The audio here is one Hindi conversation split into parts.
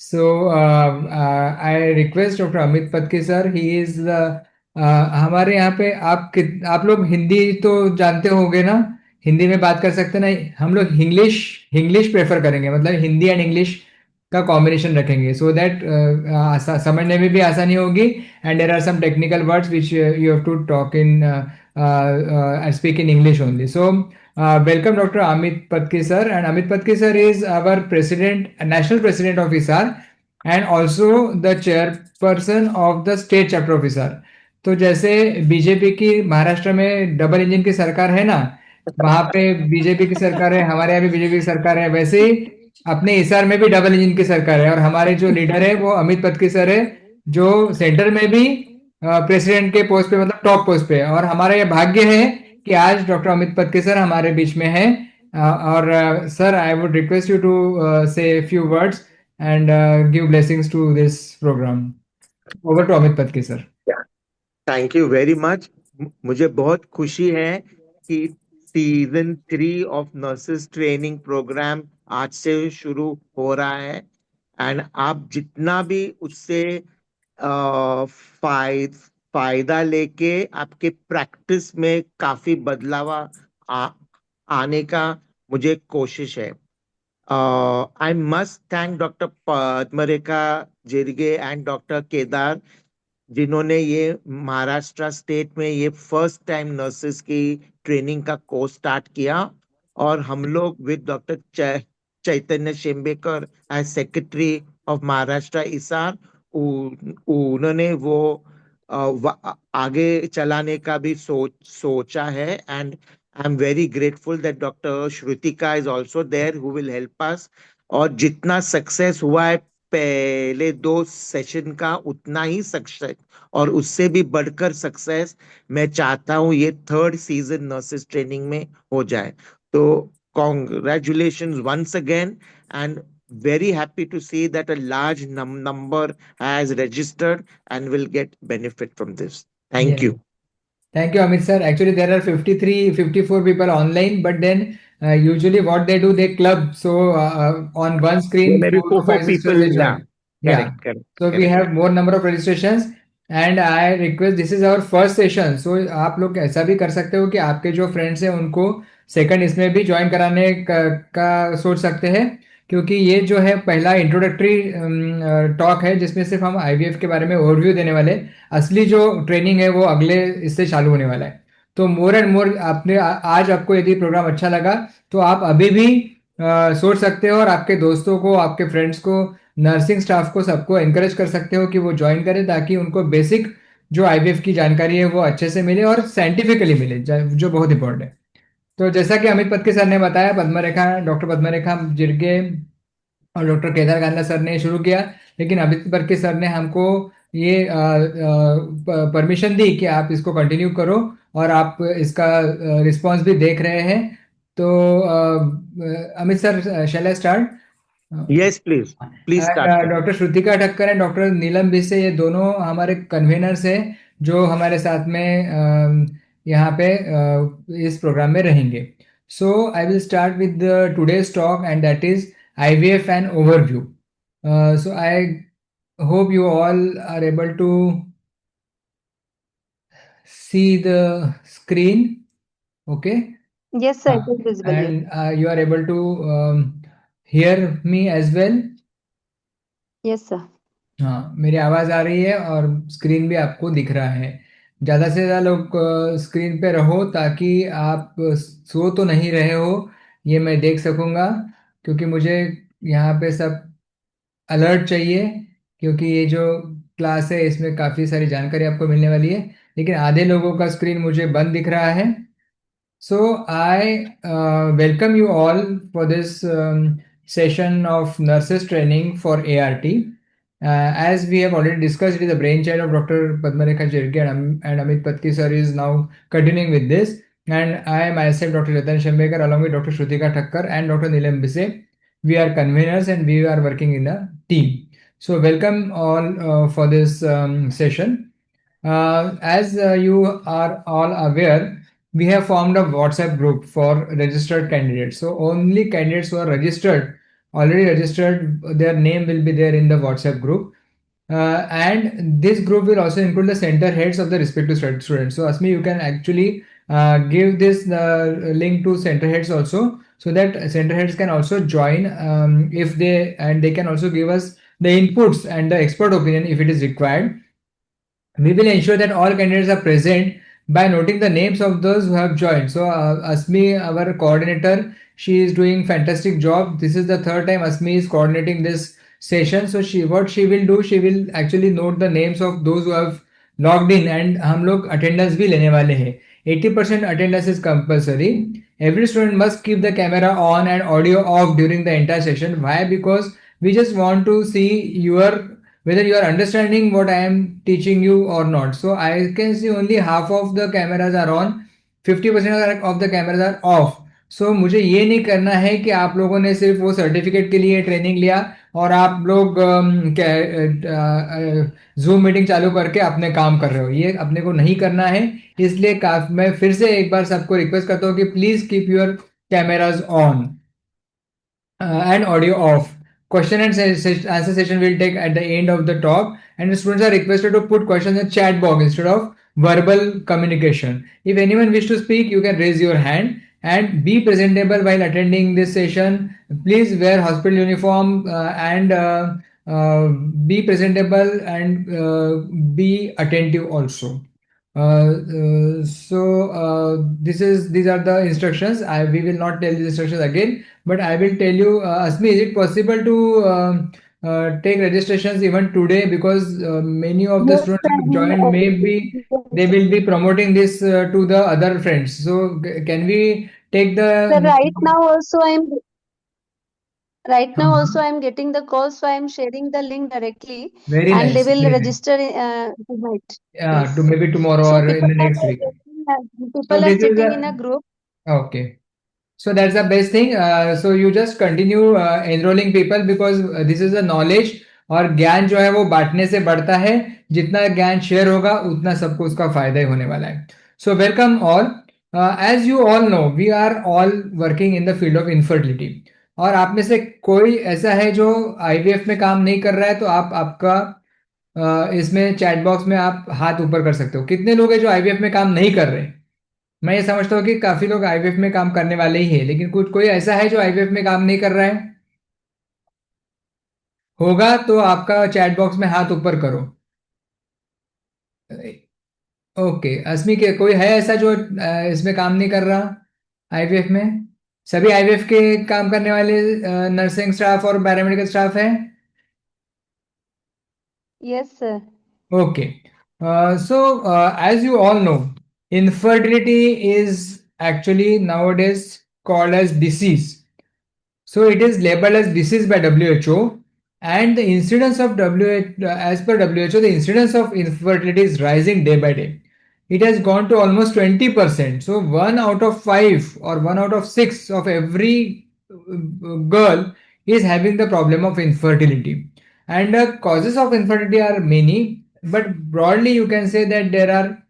So I request doctor Amit Patki sir, he is हमारे यहाँ पे आप लोग हिंदी तो जानते होंगे ना? हिंदी में बात कर सकते ना? हम लोग इंग्लिश इंग्लिश प्रेफर करेंगे, मतलब हिंदी एंड इंग्लिश का कॉम्बिनेशन रखेंगे, सो दैट समझने में भी आसानी होगी। And there are some technical words which you have to talk in speak in English only. So welcome Dr. Amit Patki sir, and Amit Patki sir is our president, national president of ISAR, and also the chairperson of the state chapter of ISAR. तो जैसे बीजेपी की महाराष्ट्र में डबल इंजन की सरकार है ना, वहां पे बीजेपी की सरकार है, हमारे यहाँ भी बीजेपी की सरकार है, वैसे ही अपने हिसार में भी डबल इंजन की सरकार है। और हमारे जो लीडर है वो अमित पत्की सर है, जो सेंटर में भी प्रेसिडेंट के पोस्ट पे, मतलब टॉप पोस्ट पे है। और हमारा ये भाग्य है कि आज डॉक्टर अमित पत्की सर हमारे बीच में है। और sir, I would request you to say few words and give blessings to this programme. Over to Amit Patki sir. Thank you very much. मुझे बहुत खुशी है कि season 3 of nurses training programme आज से शुरू हो रहा है। एंड आप जितना भी उससे अ, फाय, फायदा लेके आपके प्रैक्टिस में काफी बदलाव आने का मुझे कोशिश है। I must thank doctor Padmarekha Jirge and doctor Kedar, जिन्होंने ये महाराष्ट्र स्टेट में ये फर्स्ट टाइम नर्सेस की ट्रेनिंग का कोर्स स्टार्ट किया। और हम लोग with doctor Chaitanya Shembekar as secretary of Maharashtra ISAR, उन्होंने वो आगे चलाने का भी सोचा है। And I am very grateful that doctor Shrutika is also there who will help us. और जितना सक्सेस हुआ है पहले 2 सेशन का, उतना ही सक्सेस और उससे भी बढ़कर सक्सेस मैं चाहता हूँ ये थर्ड सीजन नर्सेस ट्रेनिंग में हो जाए। तो congratulations once again, and very happy to see that a large number has registered and will get benefit from this. Thank Yes. you. Thank you, Amit sir. Actually, there are 53, 54 people online, but then usually what they do, they club. So on one There screen, may be four to four five sisters people. they Yeah, join. Yeah. correct, correct, So we correct. have more number of registrations, and I request, this is our first session. So आप लोग ऐसा भी कर सकते हो कि आपके जो फ्रेंड्स हैं उनको सेकंड इसमें भी ज्वाइन कराने का सोच सकते हैं, क्योंकि ये जो है पहला इंट्रोडक्टरी टॉक है जिसमें सिर्फ हम आईवीएफ के बारे में ओवरव्यू देने वाले हैं। असली जो ट्रेनिंग है वो अगले इससे चालू होने वाला है। तो मोर एंड मोर आपने आज आपको यदि प्रोग्राम अच्छा लगा तो आप अभी भी सोच सकते हो, और आपके दोस्तों को, आपके फ्रेंड्स को, नर्सिंग स्टाफ को, सबको एनकरेज कर सकते हो कि वो ज्वाइन करें, ताकि उनको बेसिक जो आईवीएफ की जानकारी है वो अच्छे से मिले और साइंटिफिकली मिले, जो बहुत इंपॉर्टेंट है। तो जैसा कि अमित पत्की सर ने बताया, डॉक्टर पद्मरेखा जिरगे और डॉक्टर केदार गांधा सर ने शुरू किया, लेकिन अमित पत्की सर ने हमको ये परमिशन दी कि आप इसको कंटिन्यू करो, और आप इसका रिस्पांस भी देख रहे हैं। तो Amit sir, shall I start? Yes, please. Please start. And doctor Shrutika Thakkar and doctor Neelam Bise, ये दोनों हमारे कन्वेनर्स हैं जो हमारे साथ में यहाँ पे इस प्रोग्राम में रहेंगे। So I will start with today's talk, and that is IVF an overview. So I hope you all are able to see the screen. Okay. Yes, sir, it is visible here. And you are able to hear me as well. Yes, sir. हाँ, मेरी आवाज़ आ रही है और स्क्रीन भी आपको दिख रहा है। ज़्यादा से ज़्यादा लोग स्क्रीन पे रहो, ताकि आप सो तो नहीं रहे हो ये मैं देख सकूँगा, क्योंकि मुझे यहाँ पे सब अलर्ट चाहिए, क्योंकि ये जो क्लास है इसमें काफ़ी सारी जानकारी आपको मिलने वाली है, लेकिन आधे लोगों का स्क्रीन मुझे बंद दिख रहा है। So I welcome you all for this session of nurses training for ART. As we have already discussed, it is the brainchild of Dr. Padmarekha Jirge, and Amit Patki sir is now continuing with this. And I myself, Dr. Jatan Shambekar, along with Dr. Shrutika Thakkar and Dr. Neelam Bise, we are conveners and we are working in a team. So welcome all for this session. As you are all aware, we have formed a WhatsApp group for registered candidates. So only candidates who are registered already registered, their name will be there in the WhatsApp group. And this group will also include the center heads of the respective students. So Asmi, you can actually give this link to center heads also, so that center heads can also join, if they, and they can also give us the inputs and the expert opinion if it is required. We will ensure that all candidates are present by noting the names of those who have joined. So Asmi, our coordinator, she is doing fantastic job. This is the third time Asmi is coordinating this session. So what she will do, she will actually note the names of those who have logged in, and हम लोग attendance भी लेने वाले हैं. 80% attendance is compulsory. Every student must keep the camera on and audio off during the entire session. Why? Because we just want to see your, whether you are understanding what I am teaching you or not. So I can see only half of the cameras are on, 50% of the cameras are off. So मुझे ये नहीं करना है कि आप लोगों ने सिर्फ वो सर्टिफिकेट के लिए ट्रेनिंग लिया और आप लोग जूम मीटिंग चालू करके अपने काम कर रहे हो, ये अपने को नहीं करना है. इसलिए मैं फिर से एक बार सबको रिक्वेस्ट करता हूँ कि please keep your cameras on and audio off. Question and answer session will take at the end of the talk, and the students are requested to put questions in the chat box instead of verbal communication. If anyone wish to speak, you can raise your hand and be presentable while attending this session. Please wear hospital uniform and be presentable and be attentive also. These are the instructions. We will not tell these instructions again, but I will tell you, Asmi, is it possible to take registrations even today, because many of the Yes, students sir. have joined, maybe they Yes. will be promoting this to the other friends. So can we take Sir, the right now also I'm getting the call, so I'm sharing the link directly, very and they nice, will very nice. register tonight. To Yes. maybe tomorrow So or in the next week. So people are this is sitting in a a group. okay. So that's the best thing. So you just continue enrolling people, because this is a knowledge, और ज्ञान जो है वो बांटने से बढ़ता है. जितना ज्ञान शेयर होगा उतना सबको उसका फायदा ही होने वाला है. So welcome all. As you all know, we are all working in the field of infertility. और आप में से कोई ऐसा है जो आईवीएफ में काम नहीं कर रहा है, तो आप आपका इसमें चैट बॉक्स में आप हाथ ऊपर कर सकते हो. कितने लोग हैं जो आईवीएफ में काम नहीं कर रहे? मैं ये समझता हूँ कि काफी लोग आईवीएफ में काम करने वाले ही हैं, लेकिन कुछ कोई ऐसा है जो आईवीएफ में काम नहीं कर रहा है? होगा तो आपका चैट बॉक्स में हाथ ऊपर करो. ओके, अस्मी के कोई है ऐसा जो इसमें काम नहीं कर रहा आईवीएफ में? सभी आईवीएफ के काम करने वाले नर्सिंग स्टाफ और पैरामेडिकल स्टाफ है? Yes, sir. Okay. As you all know, infertility is actually nowadays called as disease. So it is labeled as disease by WHO, and the incidence of as per WHO, the incidence of infertility is rising day by day. It has gone to almost 20%. So 1 out of 5 or 1 out of 6 of every girl is having the problem of infertility. And causes of infertility are many, but broadly you can say that there are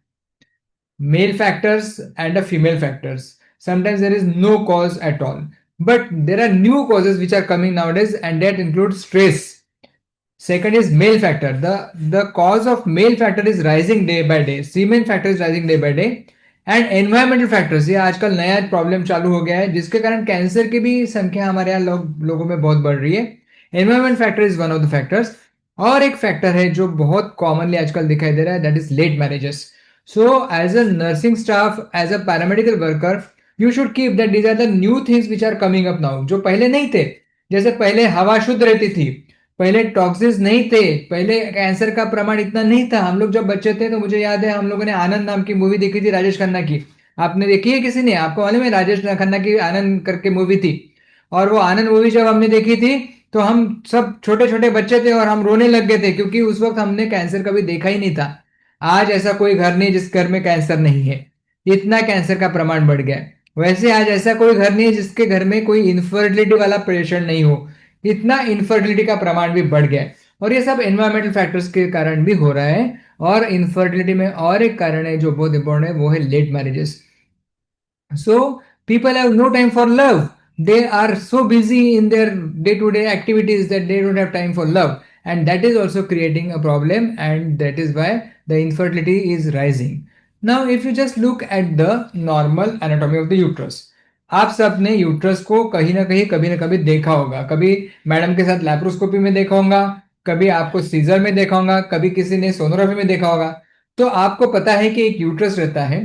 male factors and a female factors. Sometimes there is no cause at all. But there are new causes which are coming nowadays, and that includes stress. Second is male factor. The cause of male factor is rising day by day. Semen factor is rising day by day. And environmental factors, ये आजकल नया प्रॉब्लम चालू हो गया है, जिसके कारण कैंसर की भी संख्या हमारे यहाँ लोगों में बहुत बढ़ रही है. Environment factor is one of the factors. और एक फैक्टर है जो बहुत कॉमनली आजकल दिखाई दे रहा है, that is late marriages. So as a nursing staff, as a paramedical worker, you should keep that these are the new things which are coming up now, जो पहले नहीं थे. जैसे पहले हवा शुद्ध रहती थी, पहले टॉक्सिस नहीं थे, पहले कैंसर का प्रमाण इतना नहीं था. हम लोग जब बच्चे थे तो मुझे याद है हम लोगों ने आनंद नाम की मूवी देखी थी राजेश खन्ना की. आपने देखी है किसी ने? आपको मालूम है राजेश खन्ना की आनंद करके मूवी थी? और वो आनंद मूवी जब हमने देखी थी तो हम सब छोटे छोटे बच्चे थे और हम रोने लग गए थे, क्योंकि उस वक्त हमने कैंसर कभी देखा ही नहीं था. आज ऐसा कोई घर नहीं जिस घर में कैंसर नहीं है. इतना कैंसर का प्रमाण बढ़ गया है. वैसे आज ऐसा कोई घर नहीं है जिसके घर में कोई इनफर्टिलिटी वाला पेशेंट नहीं हो. इतना इनफर्टिलिटी का प्रमाण भी बढ़ गया है, और ये सब एनवायरमेंटल फैक्टर्स के कारण भी हो रहा है. और इनफर्टिलिटी में और एक कारण है जो बहुत इंपॉर्टेंट है, वो है late marriages. So people have no time for love. they are so busy in their day to day activities that they don't have time for love, and that is also creating a problem, and that is why the infertility is rising. Now if you just look at the normal anatomy of the uterus, आप सब ने यूट्रस को कहीं ना कभी देखा होगा, कभी मैडम के साथ लैप्रोस्कोपी में देखा होगा, कभी आपको सीजर में देखा होगा, कभी किसी ने सोनोग्राफी में देखा होगा। तो आपको पता है कि एक यूट्रस रहता है,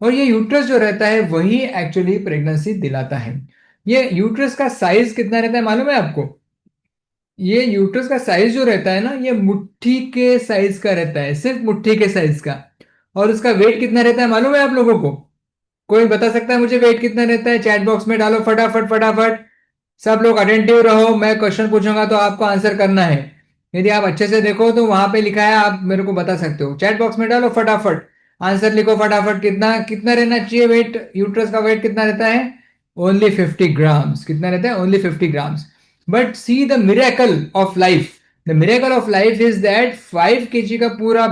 और ये यूट्रस जो रहता है वही एक्चुअली प्रेगनेंसी दिलाता है। ये यूट्रस का साइज कितना रहता है मालूम है आपको? ये यूट्रस का साइज जो रहता है ना, ये मुट्ठी के साइज का रहता है, सिर्फ मुट्ठी के साइज का। और उसका वेट कितना रहता है मालूम है आप लोगों को? कोई बता सकता है मुझे वेट कितना रहता है? चैट बॉक्स में डालो फटाफट फटाफट। सब लोग अटेंटिव रहो, मैं क्वेश्चन पूछूंगा तो आपको आंसर करना है। यदि आप अच्छे से देखो तो वहां पे लिखा है, आप मेरे को बता सकते हो। चैट बॉक्स में डालो फटाफट, आंसर लिखो फटाफट। कितना कितना रहना चाहिए वेट? यूट्रस का वेट कितना रहता है? Only 50 grams. कितना रहता है? Only 50 grams. But see the miracle of life, the miracle of life is that 5 kg का पूरा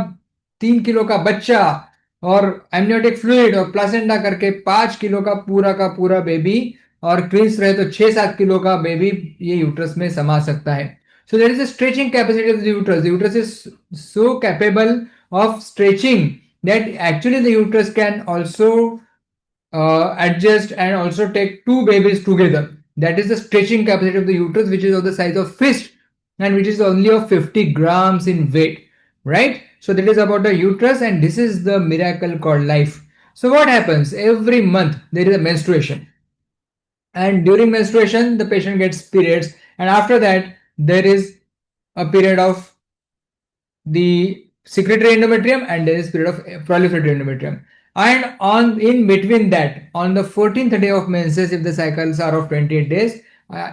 3 किलो का बच्चा और एमनियोटिक फ्लूइड और प्लासेंटा करके 5 किलो का पूरा बेबी, और ट्विंस रहे तो 6-7 किलो का बेबी ये यूट्रस में समा सकता है। So there is a stretching capacity of the uterus. The uterus is so capable of stretching that actually the uterus can also adjust and also take two babies together. That is the stretching capacity of the uterus, which is of the size of fist and which is only of 50 grams in weight, right? So that is about the uterus, and this is the miracle called life. So what happens? Every month there is a menstruation, and during menstruation the patient gets periods, and after that there is a period of the secretory endometrium and there is period of proliferatory endometrium. And on in between that, on the 14th day of menses, if the cycles are of 28 days,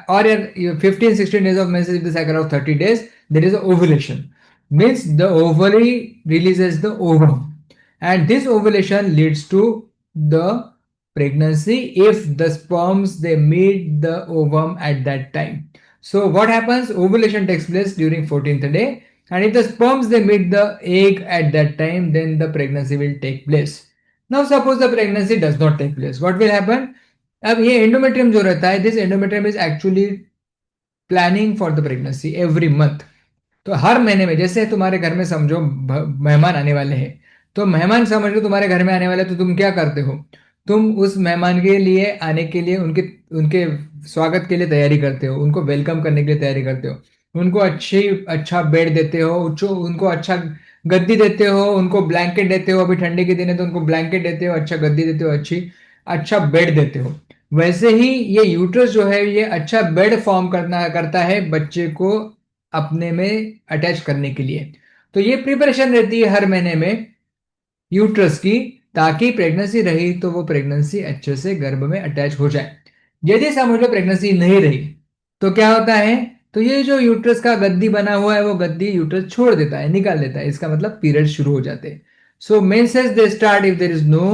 or 15-16 days of menses if the cycle of 30 days, there is ovulation. Means the ovary releases the ovum, and this ovulation leads to the pregnancy if the sperms they meet the ovum at that time. So what happens? Ovulation takes place during 14th day, and if the sperms they meet the egg at that time, then the pregnancy will take place. Now suppose the pregnancy does not take place, what will happen? अब ये endometrium जो रहता है, this endometrium is actually planning for the pregnancy every month. तो हर महीने में, जैसे तुम्हारे घर में समझो मेहमान आने वाले हैं, तो मेहमान समझ लो तुम्हारे घर में आने वाले, तो तुम क्या करते हो? तुम उस मेहमान के लिए आने के लिए उनके उनके स्वागत के लिए तैयारी करते हो, उनको वेलकम करने के लिए तैयारी करते हो, उनको अच्छा बेड देते हो, उनको अच्छा गद्दी देते हो, उनको ब्लैंकेट देते हो। अभी ठंडे के दिन है तो उनको ब्लैंकेट देते हो, अच्छा गद्दी देते हो, अच्छा बेड देते हो। वैसे ही ये यूट्रस जो है ये अच्छा बेड फॉर्म करता है बच्चे को अपने में अटैच करने के लिए। तो ये प्रिपरेशन रहती है हर महीने में यूट्रस की, ताकि प्रेगनेंसी रही तो वो प्रेगनेंसी अच्छे से गर्भ में अटैच हो जाए। यदि समझ लो प्रेगनेंसी नहीं रही तो क्या होता है? तो ये जो यूट्रस का गद्दी बना हुआ है वो गद्दी यूट्रस छोड़ देता है, निकाल देता है। इसका मतलब पीरियड शुरू हो जाते हैं। So menses they start if there is no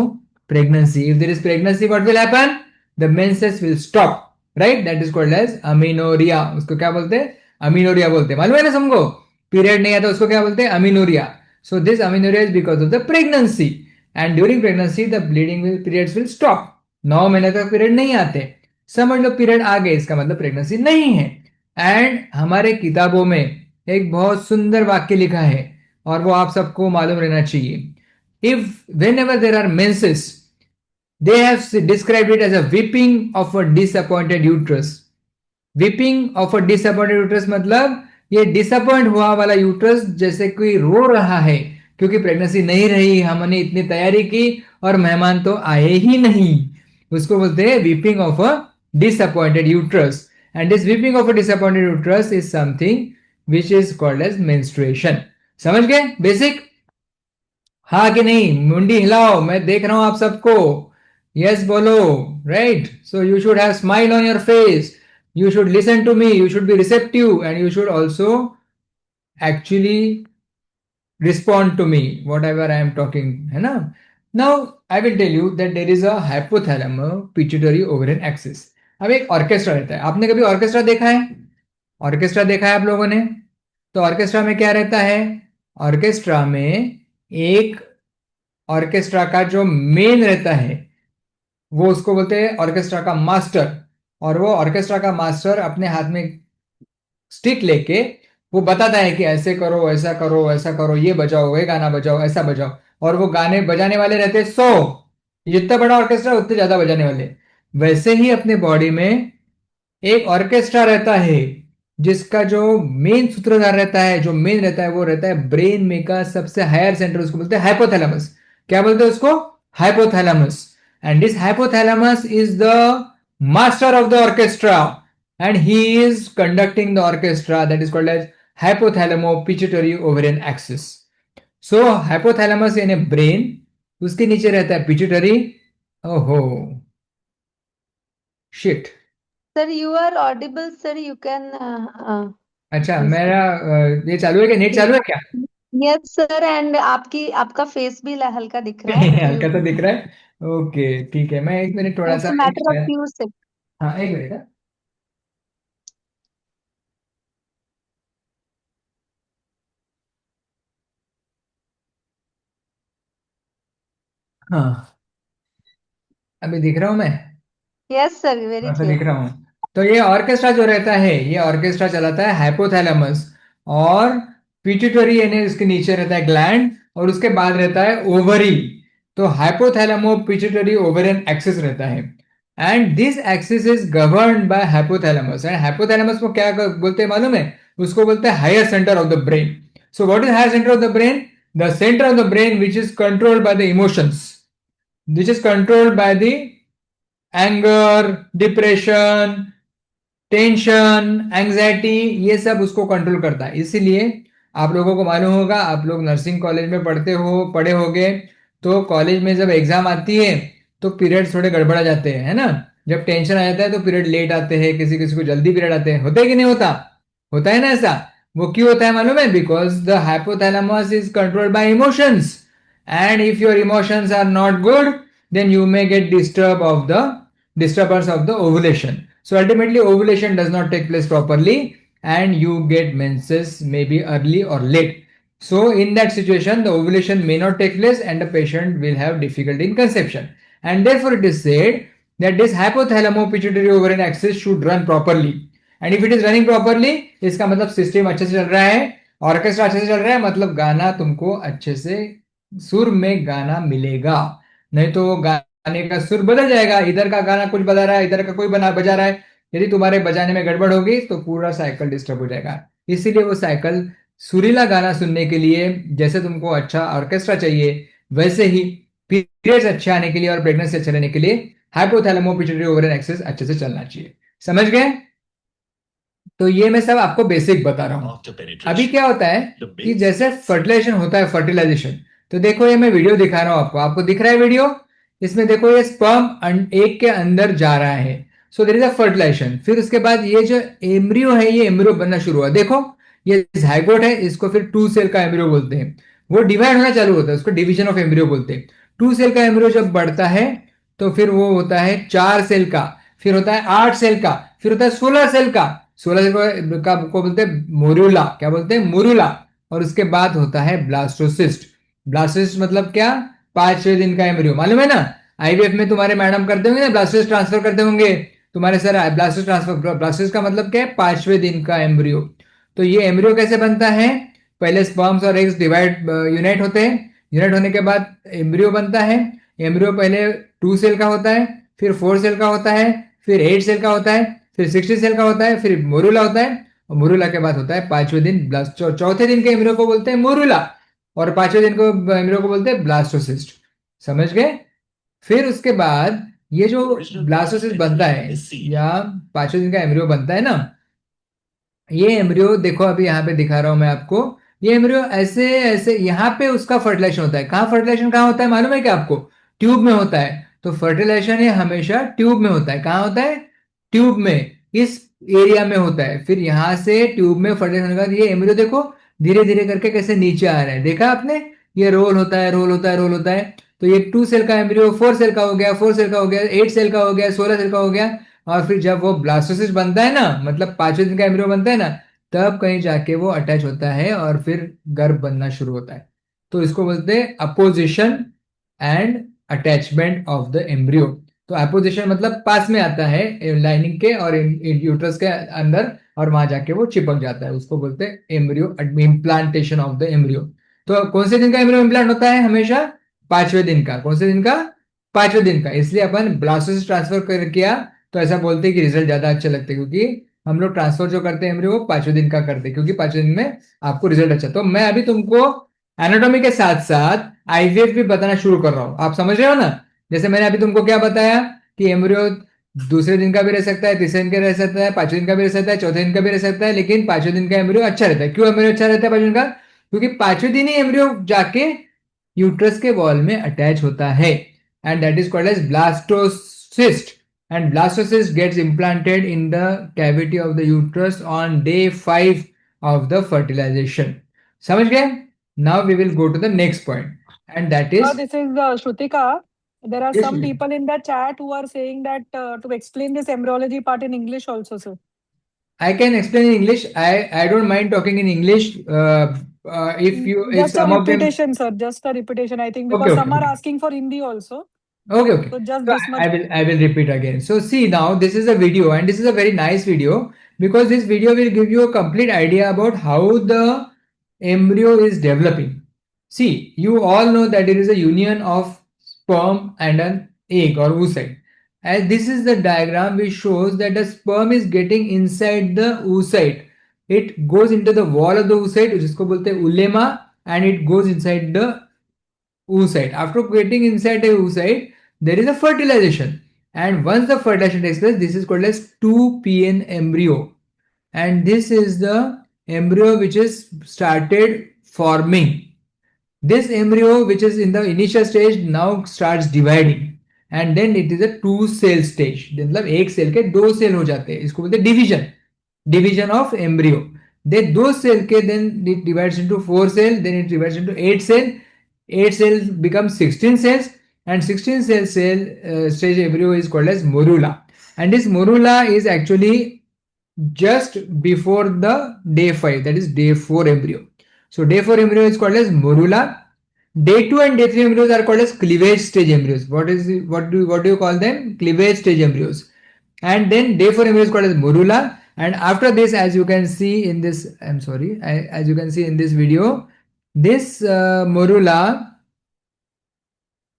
pregnancy. If there is pregnancy what will happen? The menses will stop, right? That is called as amenorrhoea. उसको क्या बोलते हैं? अमीनोरिया बोलते हैं। मालूम है ना सबको? पीरियड नहीं आता उसको क्या बोलते हैं? अमीनोरिया। So this amenorrhea is because of the pregnancy, and during pregnancy the bleeding periods will stop. 9 महीने तक पीरियड नहीं आते, समझ लो पीरियड आ गए, इसका मतलब प्रेगनेंसी नहीं है। एंड हमारे किताबों में एक बहुत सुंदर वाक्य लिखा है और वो आप सबको मालूम रहना चाहिए। If whenever there are menses, they have described it as a weeping of a disappointed uterus. Weeping of a disappointed uterus मतलब ये डिसअपॉइंट हुआ वाला यूट्रस जैसे कोई रो रहा है क्योंकि प्रेगनेंसी नहीं रही, हमने इतनी तैयारी की और मेहमान तो आए ही नहीं। उसको बोलते हैं weeping of a disappointed uterus, and this weeping of a disappointed uterus is something which is called as menstruation. समझ गए बेसिक? हाँ कि नहीं? मुंडी हिलाओ, मैं देख रहा हूं आप सबको। यस बोलो, right? So you should have smile on your face, you should listen to me, you should be receptive, and you should also actually respond to me whatever I am talking, है ना? Now I will tell you that there is a hypothalamus pituitary ovarian axis. अब एक ऑर्केस्ट्रा रहता है। आपने कभी ऑर्केस्ट्रा देखा है? ऑर्केस्ट्रा देखा है आप लोगों ने? तो ऑर्केस्ट्रा में क्या रहता है? ऑर्केस्ट्रा में एक ऑर्केस्ट्रा का जो मेन रहता है वो उसको बोलते हैं ऑर्केस्ट्रा का मास्टर, और वो ऑर्केस्ट्रा का मास्टर अपने हाथ में स्टिक लेके वो बताता है कि ऐसे करो, ऐसा करो, ऐसा करो, ये बजाओ, ये गाना बजाओ, ऐसा बजाओ। और वो गाने बजाने वाले रहते हैं 100। जितना बड़ा ऑर्केस्ट्रा उतने ज्यादा बजाने वाले। वैसे ही अपने बॉडी में एक ऑर्केस्ट्रा रहता है, जिसका जो मेन सूत्रधार रहता है, जो मेन रहता है, वो रहता है ब्रेन में का सबसे हायर सेंटर, उसको बोलते हैं हाइपोथैलेमस। क्या बोलते हैं उसको? Hypothalamus. And this hypothalamus is the master of the orchestra, and he is conducting the orchestra, that is called as hypothalamo pituitary ovarian axis. So hypothalamus in a brain, उसके नीचे रहता है पिट्यूटरी। ओहो shit. Sir, you are audible, sir. You can अच्छा, this मेरा ये चालू है क्या? नेट चालू है क्या? yes, sir. And आपका फेस भी हल्का दिख रहा है, तो you हल्का तो दिख can. रहा है। ओके ठीक है, मैं एक मिनट थोड़ा It's सा a एक matter of few seconds. हाँ एक मिनट हाँ, अभी दिख रहा हूँ मैं? Yes, sir. Very हाँ तो clear. दिख रहा हूँ। तो ये ऑर्केस्ट्रा जो रहता है, ये ऑर्केस्ट्रा चलाता है हाइपोथैलेमस। और पिट्यूटरी यानी उसके नीचे रहता है ग्लैंड, और उसके बाद रहता है ओवरी। तो हाइपोथैलेमो पिट्यूटरी ओवेरियन एक्सिस रहता है। And this axis is governed by hypothalamus. And hypothalamus को क्या बोलते हैं मालूम है? उसको बोलते हैं higher centre of the brain. So what is higher centre of the brain? The centre of the brain which is controlled by the emotions, which is controlled by the anger, depression, tension, anxiety, ये सब उसको कंट्रोल करता है। इसीलिए आप लोगों को मालूम होगा, आप लोग नर्सिंग कॉलेज में पढ़े होगे, तो कॉलेज में जब एग्जाम आती है तो पीरियड थोड़े गड़बड़ा जाते हैं, है ना? जब टेंशन आ जाता है तो पीरियड लेट आते हैं, किसी किसी को जल्दी पीरियड आते हैं। होता है कि नहीं होता? होता है ना ऐसा? वो क्यों होता है मालूम है? Because the hypothalamus is controlled by emotions, and if your emotions are not good, then you may get disturbance of the ovulation. So ultimately ovulation does not take place properly, and you get menses maybe early or late. So in that situation the ovulation may not take place and the patient will have difficulty in conception. And therefore it is said that this hypothalamo pituitary ovarian axis should run properly. And if it is running properly, इसका मतलब सिस्टम अच्छे से चल रहा है, ऑर्केस्ट्रा अच्छे से चल रहा है, मतलब गाना तुमको अच्छे से सुर में गाना मिलेगा। नहीं तो वो गाने का सुर बदल जाएगा, इधर का गाना कुछ बजा रहा है, इधर का कोई बजा रहा है। यदि तुम्हारे बजाने में गड़बड़ होगी तो पूरा साइकिल डिस्टर्ब हो जाएगा। इसीलिए वो साइकिल, सुरीला गाना सुनने के लिए जैसे तुमको अच्छा ऑर्केस्ट्रा चाहिए, वैसे ही पीरियड्स अच्छे आने के लिए और प्रेगनेंसी अच्छे रहने के लिए हाइपोथैलेमो पिट्यूटरी ओवेरियन एक्सिस अच्छे से चलना चाहिए। समझ गए? तो ये मैं सब आपको बेसिक बता रहा हूँ। अभी क्या होता है कि जैसे फर्टिलाइजेशन होता है, फर्टिलाइजेशन, तो देखो ये मैं वीडियो दिखा रहा हूँ आपको, आपको दिख रहा है वीडियो? इसमें देखो ये स्पर्म एक के अंदर जा रहा है। So there is a fertilization. फिर उसके बाद ये जो एम्ब्रियो है, ये एम्ब्रियो बनना शुरू हुआ। देखो ये जाइगोट है, इसको फिर 2 सेल का एम्ब्रियो बोलते हैं। वो डिवाइड होना चालू होता है, उसको डिवीजन ऑफ एम्ब्रियो बोलते हैं। 2 सेल का एम्ब्रियो जब बढ़ता है तो फिर वो होता है 4 सेल का, फिर होता है 8 सेल का, फिर होता है 16 सेल का। 16 का को बोलते हैं मोरूला। क्या बोलते हैं? मोरूला। और उसके बाद होता है ब्लास्टोसिस्ट। ब्लास्टोसिस्ट मतलब क्या? 5वें दिन का एम्ब्रियो। मालूम है ना? आईवीएफ में तुम्हारे मैडम करते होंगे ना, ब्लास्टोसिस्ट ट्रांसफर करते होंगे तुम्हारे सर। ब्लास्टोसिस्ट ट्रांसफर, ब्लास्टोसिस्ट का मतलब क्या है? 5वें दिन का एम्ब्रियो। तो ये एम्ब्रियो कैसे बनता है? पहले स्पर्म्स और एग्स डिवाइड यूनाइट होते हैं। यूनाइट होने के बाद एम्ब्रियो बनता है। एम्ब्रियो पहले 2 सेल का होता है, फिर 4 सेल का होता है, फिर 8 सेल का होता है, फिर 60 सेल का होता है, फिर मोरूला होता है। और मोरूला के बाद होता है 5वें दिन चौथे दिन के एम्ब्रियो को बोलते हैं मोरूला, और 5वें दिन को एम्ब्रियो को बोलते हैं ब्लास्टोसिस्ट। समझ गए? फिर उसके बाद ये जो ब्लास्टोसिस्ट बनता है या 5वें दिन का एम्ब्रियो बनता है ना, ये एम्ब्रियो देखो अभी यहाँ पे दिखा रहा हूं मैं आपको। ये एम्ब्रियो ऐसे ऐसे यहाँ पे उसका फर्टिलाइजेशन होता है। कहाँ फर्टिलाइजेशन कहाँ होता है मालूम है क्या आपको? ट्यूब में होता है। तो फर्टिलाइजेशन ये हमेशा ट्यूब में होता है। कहाँ होता है? ट्यूब में, इस एरिया में होता है। फिर यहाँ से ट्यूब में फर्टिलाइजेशन होने के बाद ये एम्ब्रियो देखो धीरे धीरे करके कैसे नीचे आ रहा है। देखा आपने? ये रोल होता है, रोल होता है, रोल होता है। तो ये 2 सेल का एम्ब्रियो 4 सेल का हो गया, 4 सेल का हो गया, 8 सेल का हो गया, 16 सेल का हो गया। और फिर जब वो ब्लास्टोसिस्ट बनता है ना, मतलब 5वें दिन का एम्ब्रियो बनता है ना, तब कहीं जाके वो अटैच होता है और फिर गर्भ बनना शुरू होता है। तो इसको बोलते हैं opposition and attachment of the embryo. तो अपोजिशन मतलब पास में आता है लाइनिंग के और यूट्रस के अंदर, और वहां जाके वो चिपक जाता है, उसको बोलते हैं embryo, implantation of the embryo. तो कौन से दिन का एम्ब्रियो इम्प्लांट होता है? हमेशा 5वें दिन का। कौन से दिन का? 5वें दिन का। इसलिए अपन ब्लास्टोसिस्ट ट्रांसफर कर किया तो ऐसा बोलते हैं कि रिजल्ट ज्यादा अच्छे लगते हैं, क्योंकि हम लोग ट्रांसफर जो करते हैं एम्ब्रियो वो 5वें दिन का करते हैं, क्योंकि 5वें दिन में आपको रिजल्ट अच्छा। तो मैं अभी तुमको एनाटॉमी के साथ साथ आईवीएफ भी बताना शुरू कर रहा हूं। आप समझ रहे हो ना? जैसे मैंने अभी तुमको क्या बताया कि एम्ब्रियो दूसरे दिन का भी रह सकता है, तीसरे दिन का रह सकता है, 5वें दिन का भी रह सकता है, चौथे दिन का भी रह सकता है, लेकिन 5वें दिन का एम्ब्रियो अच्छा रहता है। क्यों एम्ब्रियो अच्छा रहता है 5वें दिन का? क्योंकि 5वें दिन ही एम्ब्रियो जाके यूट्रस के वॉल में अटैच होता है, and that is called as blastocyst. And blastocyst gets implanted in the cavity of the uterus on day 5 of the fertilization. समझ गए? Now we will go to the next point, and that is This is Shrutika. There are yes, some people in the chat who are saying that to explain this embryology part in English also, sir. I can explain in English. I don't mind talking in English. If Just a some of them. repetition, sir. Just a repetition. I think Okay, because okay, some are okay. asking for Hindi also. Okay, okay. So just So this much. I will repeat again. So see, now this is a video, and this is a very nice video, because this video will give you a complete idea about how the embryo is developing. See, you all know that there is a union of sperm and an egg or oocyte. And this is the diagram which shows that the sperm is getting inside the oocyte. It goes into the wall of the oocyte, जिसको बोलते हैं उलेमा, and it goes inside the oocyte. After getting inside the oocyte, there is a fertilization. And once the fertilization takes place, this is called as 2PN embryo. And this is the embryo which is started forming. This embryo, which is in the initial stage, now starts dividing. And then it is a 2 cell stage. मतलब एक सेल के 2 सेल हो जाते हैं, इसको बोलते हैं division of embryo. Then those cell के then it divides into 4 cell, then it divides into 8 cell. 8 cells become 16 cells, and 16 cell stage embryo is called as morula. And this morula is actually just before the day 5, that is day 4 embryo. So day 4 embryo is called as morula. Day 2 and day 3 embryos are called as cleavage stage embryos. What do you call them? Cleavage stage embryos. And then day 4 embryo is called as morula. And after this, as you can see in this, I'm sorry, as you can see in this video, this morula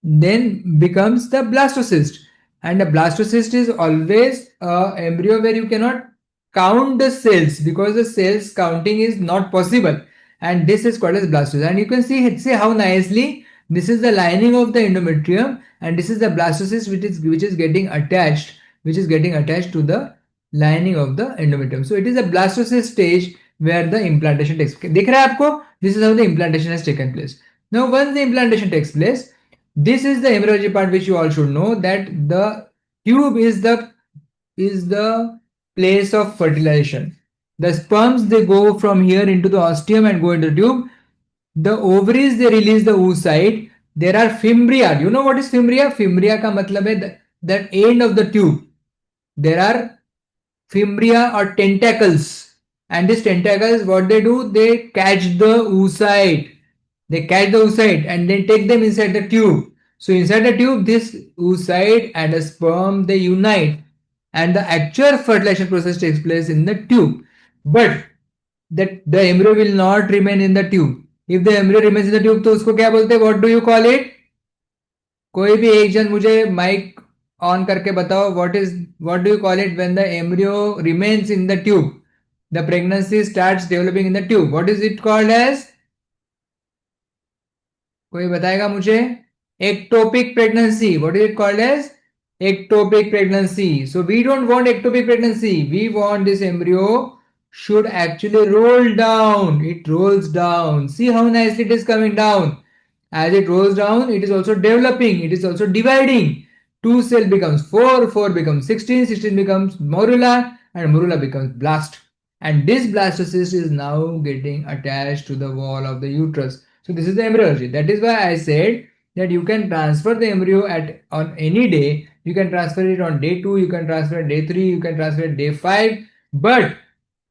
then becomes the blastocyst. And a blastocyst is always a embryo where you cannot count the cells, because the cells counting is not possible, and this is called as blastocyst. And you can see how nicely this is the lining of the endometrium, and this is the blastocyst which is getting attached to the lining of the endometrium. So it is a blastocyst stage where the implantation takes place. देख रहा है आपको? This is how the implantation has taken place. Now once the implantation takes place, this is the embryology part which you all should know, that the tube is the place of fertilization. The sperms, they go from here into the ostium and go into the tube. The ovaries, they release the oocyte. There are fimbria. You know what is fimbria? Fimbria का मतलब है that end of the tube. There are fimbria or tentacles, and these tentacles, what they do, they catch the oocyte. They catch the oocyte and then take them inside the tube. So inside the tube, this oocyte and a sperm, they unite, and the actual fertilization process takes place in the tube. But that the embryo will not remain in the tube. If the embryo remains in the tube, तो उसको क्या बोलते हैं? What do you call it? कोई भी एक जन मुझे माइक ऑन करके बताओ, what do you call it when the embryo remains in the tube? The pregnancy starts developing in the tube. What is it called as? कोई बताएगा मुझे? Ectopic pregnancy. What is it called as? Ectopic pregnancy. So we don't want ectopic pregnancy. We want this embryo should actually roll down. It rolls down. See how nicely it is coming down. As it rolls down, it is also developing. It is also dividing. 2 cell becomes 4, 4 becomes 16, 16 becomes morula, and morula becomes blast. And this blastocyst is now getting attached to the wall of the uterus. So this is the embryology. That is why I said that you can transfer the embryo on any day. You can transfer it on day 2, you can transfer it day 3, you can transfer it day 5. But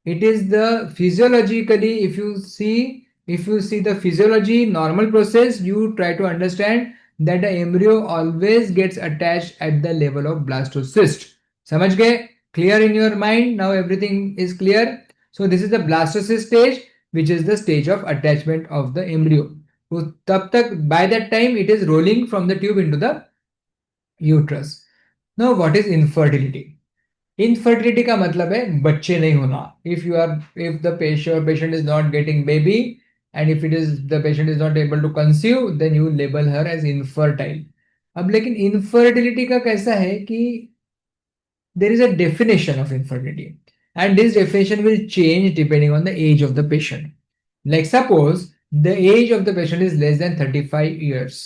it is the physiologically, if you see the physiology normal process, you try to understand that the embryo always gets attached at the level of blastocyst. समझ गए? Clear in your mind? Now everything is clear. So this is the blastocyst stage, which is the stage of attachment of the embryo. तो तब तक by that time it is rolling from the tube into the uterus. Now what is infertility? Infertility का मतलब है बच्चे नहीं होना. If the patient is not getting baby and if it is the patient is not able to conceive, then you label her as infertile. अब लेकिन इनफर्टिलिटी का कैसा है कि there is a definition of infertility, and this definition will change depending on the age of the patient. Like suppose the age of the patient is less than 35 years,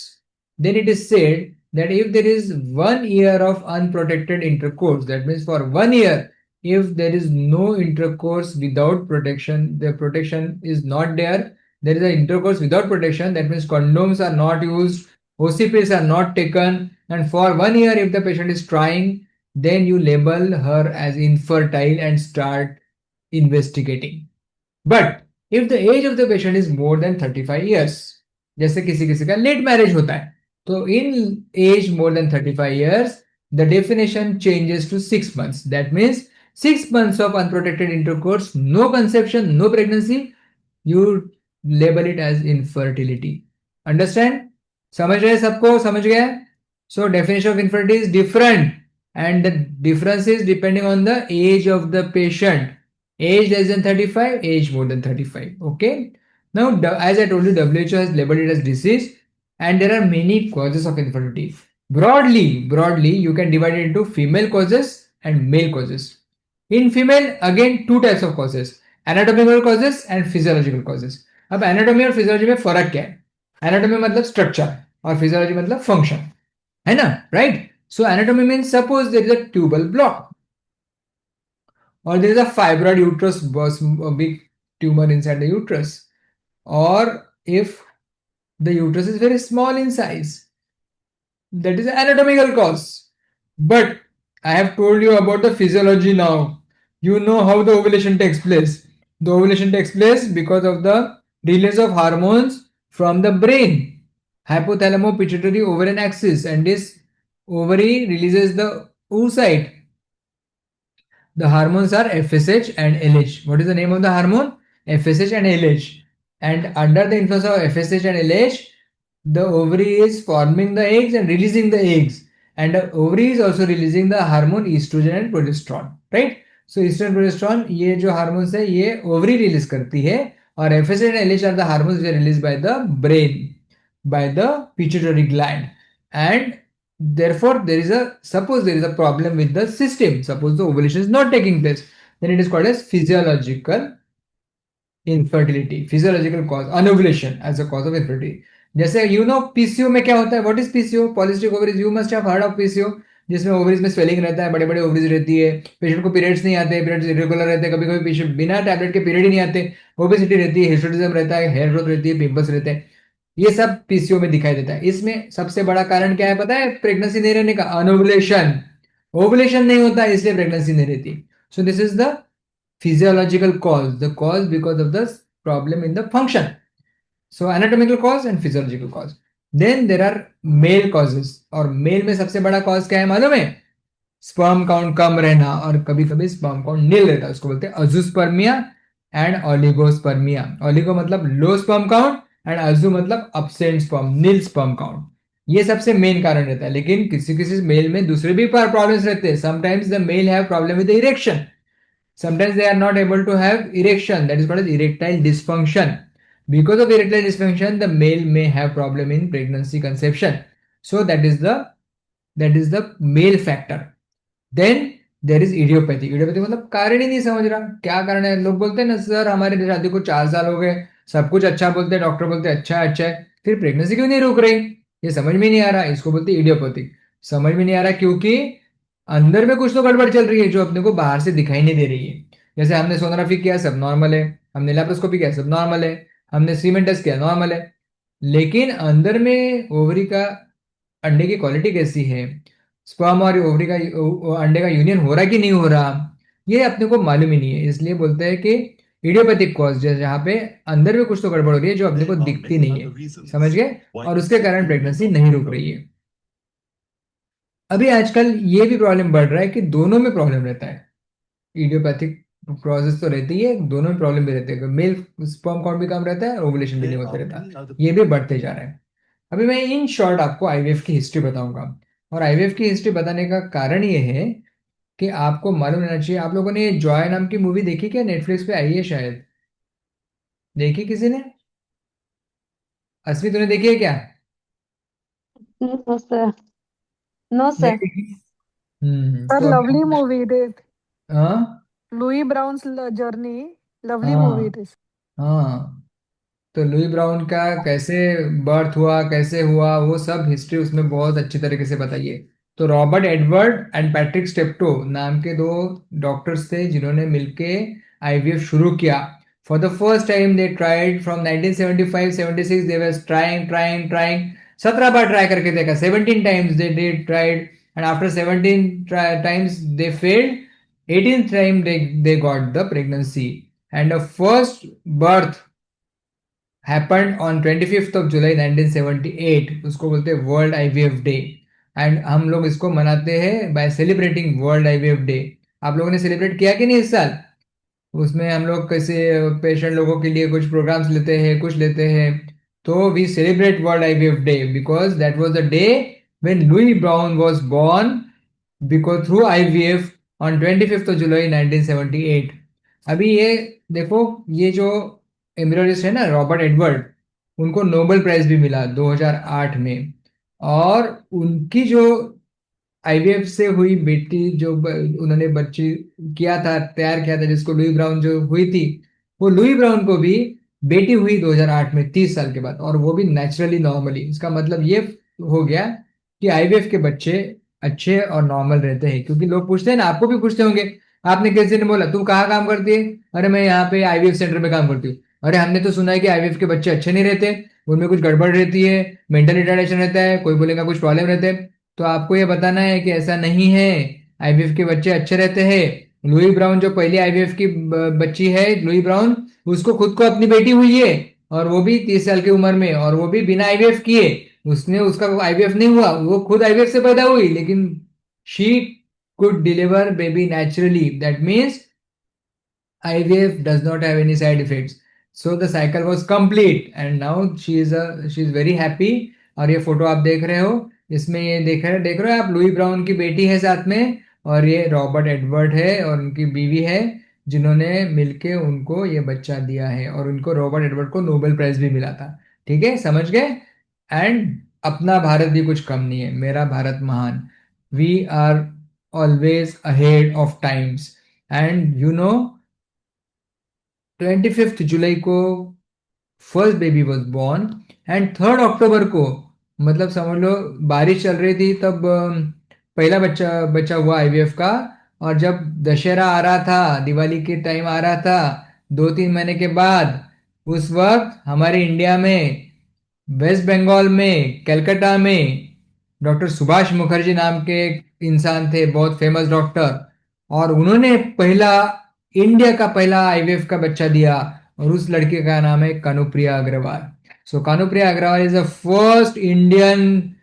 then it is said that if there is 1 year of unprotected intercourse, that means for 1 year, if there is no intercourse without protection, the protection is not there, there is an intercourse without protection, that means condoms are not used, OCPs are not taken, and for 1 year if the patient is trying, then you label her as infertile and start investigating. But if the age of the patient is more than 35 years, जैसे किसी किसी का लेट मैरिज होता है, तो in age more than 35 years, the definition changes to 6 months. That means 6 months of unprotected intercourse, no conception, no pregnancy, you label it as infertility. Understand? समझ रहे सबको? समझ गए? So definition of infertility is different, and the difference is depending on the age of the patient. Age less than 35, age more than 35. Okay. Now, as I told you, WHO has labeled it as disease, and there are many causes of infertility. Broadly, you can divide it into female causes and male causes. In female, again, two types of causes: anatomical causes and physiological causes. अब anatomy और physiology में फर्क क्या है? Anatomy मतलब structure और physiology मतलब function, है ना? Right? So anatomy means suppose there is a tubal block, or there is a fibroid uterus, a big tumor inside the uterus, or if the uterus is very small in size, that is an anatomical cause. But I have told you about the physiology now. You know how the ovulation takes place. The ovulation takes place because of the release of hormones from the brain, hypothalamo pituitary ovarian axis, and this ovary releases the oocyte. The hormones are FSH and LH. What is the name of the hormone? FSH and LH. And under the influence of FSH and LH, the ovary is forming the eggs and releasing the eggs. And the ovary is also releasing the hormone estrogen and progesterone. Right? So estrogen progesterone, ये जो hormones है, ये ovary release करती है, और FSH and LH are the hormones which are released by the brain, by the pituitary gland. And therefore, suppose there is a problem with the system, suppose the ovulation is not taking place, then it is called as physiological infertility, physiological cause, anovulation as a cause of infertility. जैसे you know PCO में क्या होता है? What is PCO? Polycystic ovaries. You must have heard of PCO, जिसमें ओवरीज में स्वेलिंग रहता है, बड़े बड़े ओवरीज रहती है, पेशेंट को पीरियड्स नहीं आते, पीरियड्स इरेगुलर रहते हैं, कभी कभी पेशेंट बिना टैबलेट के पीरियड ही नहीं आते, ओबेसिटी रहती है, हिस्टोटिज्म रहता है, हेयर ग्रोथ रहती है, पिंपल्स रहते हैं, ये सब पीसीओ में दिखाई देता है. इसमें सबसे बड़ा कारण क्या है पता है? प्रेगनेंसी नहीं रहने का, अनोवुलेशन. ओवुलेशन नहीं होता इसलिए प्रेगनेंसी नहीं रहती. सो this is the physiological cause, the cause because of the problem in the function. So anatomical cause and physiological cause. Then there are male causes, और मेल में सबसे बड़ा कॉज क्या है मालूम है? स्पर्म काउंट कम रहना, और कभी कभी स्पर्म काउंट नील रहता है, उसको बोलते हैं अजूस्पर्मिया एंड ओलिगोस्पर्मिया. ओलिगो मतलब लो स्पर्म काउंट एंड अजू मतलब absent स्पर्म, नील स्पर्म काउंट. ये सबसे मेन कारण रहता है. लेकिन किसी किसी मेल में दूसरे भी प्रॉब्लम्स रहते हैं. Sometimes the male have problem with the erection, sometimes they are not able to have erection, that is called as erectile dysfunction. Because of erectile dysfunction, the male may have problem in pregnancy conception. So that is the male factor. Then there is idiopathy. Idiopathy मतलब कारण ही नहीं समझ रहा क्या कारण है. लोग बोलते हैं ना सर हमारे शादी को 4 साल हो गए, सब कुछ अच्छा बोलते हैं, डॉक्टर बोलते हैं अच्छा अच्छा है, फिर प्रेगनेंसी क्यों नहीं रुक रही? ये समझ में नहीं आ रहा. इसको बोलते हैं इडियोपैथिक. समझ में नहीं आ रहा क्योंकि अंदर में कुछ तो गड़बड़ चल रही है जो अपने को बाहर से दिखाई नहीं दे रही है. जैसे हमने सोनोग्राफी किया सब नॉर्मल है, हमने लैप्रोस्कोपी किया सब नॉर्मल है, हमने सीमेन टेस्ट किया नॉर्मल है, लेकिन अंदर में ओवरी का अंडे की क्वालिटी कैसी है, स्पर्म और ओवरी का अंडे का यूनियन हो रहा कि नहीं हो रहा, ये अपने को मालूम ही नहीं है. इसलिए बोलते हैं कि इडियोपैथिक कॉज, जहाँ पे अंदर में कुछ तो गड़बड़ हो रही है जो अपने को दिखती नहीं है, समझ गए, और उसके कारण प्रेगनेंसी नहीं रुक रही है। अभी आजकल ये भी प्रॉब्लम बढ़ रहा है कि दोनों में प्रॉब्लम रहता है, इडियोपैथिक प्रोसेस तो रहती है, दोनों में प्रॉब्लम भी रहती है, मेल स्पर्म काउंट भी कम रहता है, ओवुलेशन भी नहीं होता रहता, ये भी बढ़ते जा रहा है। अभी मैं इन शॉर्ट आपको आईवीएफ की हिस्ट्री बताऊंगा, और आईवीएफ की हिस्ट्री बताने का कारण ये है कि आपको मालूम रहना चाहिए। आप लोगों ने जॉय नाम की मूवी देखी क्या? नेटफ्लिक्स पे आई है शायद, देखी किसी ने? अस्मी तूने देखी है क्या? No, sir. No, नहीं sir. देखी। Sir, तो lovely अभी movie it is. हाँ Louis Brown's journey. Lovely movie it हाँ is. हाँ, तो लुई ब्राउन का कैसे बर्थ हुआ, कैसे हुआ, वो सब हिस्ट्री उसमें बहुत अच्छी तरीके से बताइए। तो रॉबर्ट एडवर्ड एंड पैट्रिक स्टेप्टो नाम के दो डॉक्टर्स थे जिन्होंने मिलके आईवीएफ शुरू किया। For the first time they tried from 1975-76, they were trying trying trying, 17 bar try करके देखा, 17 times they did tried, and after 17 times they failed, 18th time they got the pregnancy, and the first birth happened on 25th of July 1978। उसको बोलते हैं वर्ल्ड आईवीएफ डे, एंड हम लोग इसको मनाते हैं by celebrating world IVF day. आप लोगों ने सेलिब्रेट किया कि नहीं इस साल? उसमें हम लोग कैसे पेशेंट लोगों के लिए कुछ प्रोग्राम्स लेते हैं, कुछ लेते हैं। तो we celebrate world IVF day because that was the day when Louis Brown was born, because through IVF on 25th of July 1978। अभी ये देखो, ये जो एम्ब्रियोलॉजिस्ट है ना रॉबर्ट एडवर्ड, उनको नोबेल प्राइज भी मिला 2008 में। और उनकी जो आईवीएफ से हुई बेटी, जो उन्होंने बच्ची किया था, तैयार किया था, जिसको लुई ब्राउन जो हुई थी, वो लुई ब्राउन को भी बेटी हुई 2008 में, 30 साल के बाद, और वो भी नेचुरली नॉर्मली। इसका मतलब ये हो गया कि आईवीएफ के बच्चे अच्छे और नॉर्मल रहते हैं। क्योंकि लोग पूछते हैं ना, आपको भी पूछते होंगे, आपने किसी ने बोला तुम कहाँ काम करती है, अरे मैं यहाँ पे आईवीएफ सेंटर में काम करती हूँ। अरे हमने तो सुना है कि आईवीएफ के बच्चे अच्छे नहीं रहते, उनमें कुछ गड़बड़ रहती है, मेंटल रिटार्डेशन रहता है, कोई बोलेगा कुछ प्रॉब्लम रहते हैं। तो आपको ये बताना है कि ऐसा नहीं है, आईवीएफ के बच्चे अच्छे रहते हैं। लुई ब्राउन जो पहली आईवीएफ की बच्ची है, लुई ब्राउन, उसको खुद को अपनी बेटी हुई है, और वो भी 30 साल की उम्र में, और वो भी बिना आईवीएफ किए। उसने, उसका आईवीएफ नहीं हुआ, वो खुद आईवीएफ से पैदा हुई, लेकिन she could deliver baby naturally. That means IVF does not have any side effects. So the cycle was complete and now she is very happy। और ये फोटो आप देख रहे हो, इसमें ये देख रहे हो आप, लुई ब्राउन की बेटी है साथ में, और ये रॉबर्ट एडवर्ड है और उनकी बीवी है, जिन्होंने मिलके उनको ये बच्चा दिया है, और उनको रॉबर्ट एडवर्ड को नोबेल प्राइज भी मिला था। ठीक है, समझ गए? एंड अपना भारत भी कुछ कम नहीं है, मेरा भारत महान। We are always ahead of times. And you know, 25th जुलाई को first baby was born, and 3rd अक्टूबर को, मतलब समझ लो बारिश चल रही थी तब, पहला बच्चा बच्चा हुआ आईवीएफ का। और जब दशहरा आ रहा था, दिवाली के टाइम आ रहा था, 2-3 महीने के बाद, उस वक्त हमारे इंडिया में, वेस्ट बंगाल में, कलकत्ता में, डॉक्टर सुभाष मुखर्जी नाम के एक इंसान थे, बहुत फेमस डॉक्टर, और उन्होंने पहला, इंडिया का पहला आईवीएफ का बच्चा दिया, और उस लड़के का नाम है Kanupriya Agarwal. So Kanupriya Agarwal is the first Indian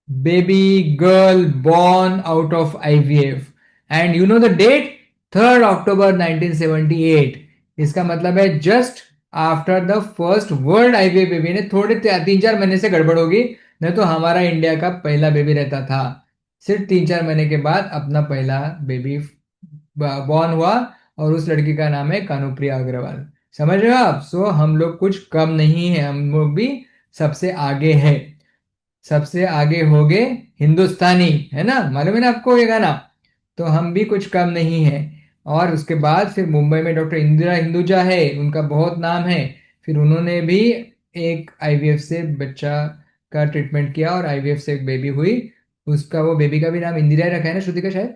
baby girl born out of IVF। And you know the date? 3rd October 1978। इसका मतलब है just after the first world IVF baby ने, थोड़े 3-4 महीने से गड़बड़ होगी, नहीं तो हमारा इंडिया का पहला बेबी रहता था, सिर्फ 3-4 महीने के बाद अपना पहला बेबी बॉर्न हुआ, और उस लड़की का नाम है कानुप्रिया अग्रवाल। समझ रहे हो आप? सो हम लोग कुछ कम नहीं है, हम लोग भी सबसे आगे है, सबसे आगे हो गए हिंदुस्तानी, है ना, मालूम है ना आपको ये गाना? तो हम भी कुछ कम नहीं है। और उसके बाद फिर मुंबई में डॉक्टर इंदिरा हिंदुजा है, उनका बहुत नाम है। फिर उन्होंने भी एक आईवीएफ से बच्चा का ट्रीटमेंट किया, और आईवीएफ से एक बेबी हुई। उसका, वो बेबी का भी नाम इंदिरा ही रखा है ना श्रुति का, शायद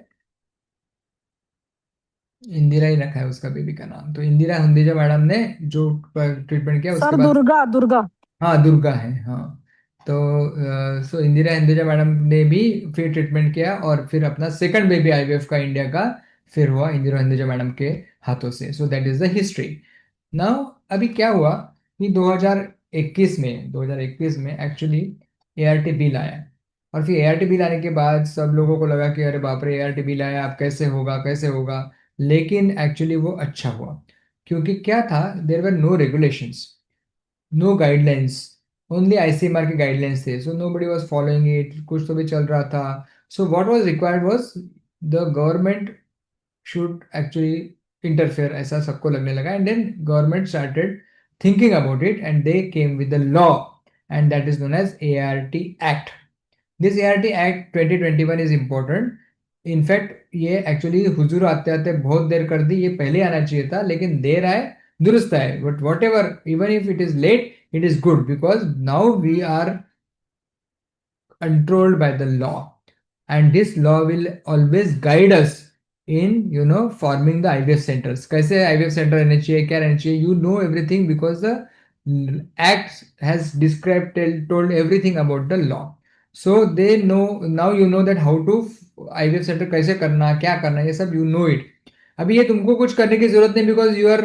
इंदिरा ही रखा है उसका बेबी का नाम। तो इंदिरा हिंदुजा मैडम ने जो ट्रीटमेंट किया उसके Sir, बाद, Durga, Durga. हाँ दुर्गा है, हाँ। तो सो इंदिरा हिंदुजा मैडम ने भी फिर ट्रीटमेंट किया, और फिर अपना सेकंड बेबी आईवीएफ का इंडिया का फिर हुआ इंदिरा हिंदुजा मैडम के हाथों से। So that is the history. Now अभी क्या हुआ कि 2021 में एक्चुअली एआरटी बिल आया। और फिर एआरटी बिल आने के बाद सब लोगों को लगा कि अरे बाप रे, एआरटी बिल आया, अब कैसे होगा कैसे होगा। लेकिन एक्चुअली वो अच्छा हुआ, क्योंकि क्या था, there were no regulations, no guidelines, only ICMR के गाइडलाइंस थे। So nobody was following it, कुछ तो भी चल रहा था। So what was required was the government should actually interfere, ऐसा सबको लगने लगा। And then government started thinking about it and they came with the law, and that is known as ART act. This ART act 2021 is important. In fact ये एक्चुअली हुजूर आते आते बहुत देर कर दी, ये पहले आना चाहिए था, लेकिन देर आए दुरुस्त आए। But whatever, even if it is late, it is good because now we are controlled by the law, and this law will always guide us in forming the IVF centers. कैसे IVF center रहने चाहिए, क्या रहना चाहिए, you know everything because the act has described, told everything about the law. So they know, now you know that how to IVF center कैसे करना, क्या करना, ये सब you know it. अभी ये तुमको कुछ करने की जरूरत नहीं, because you are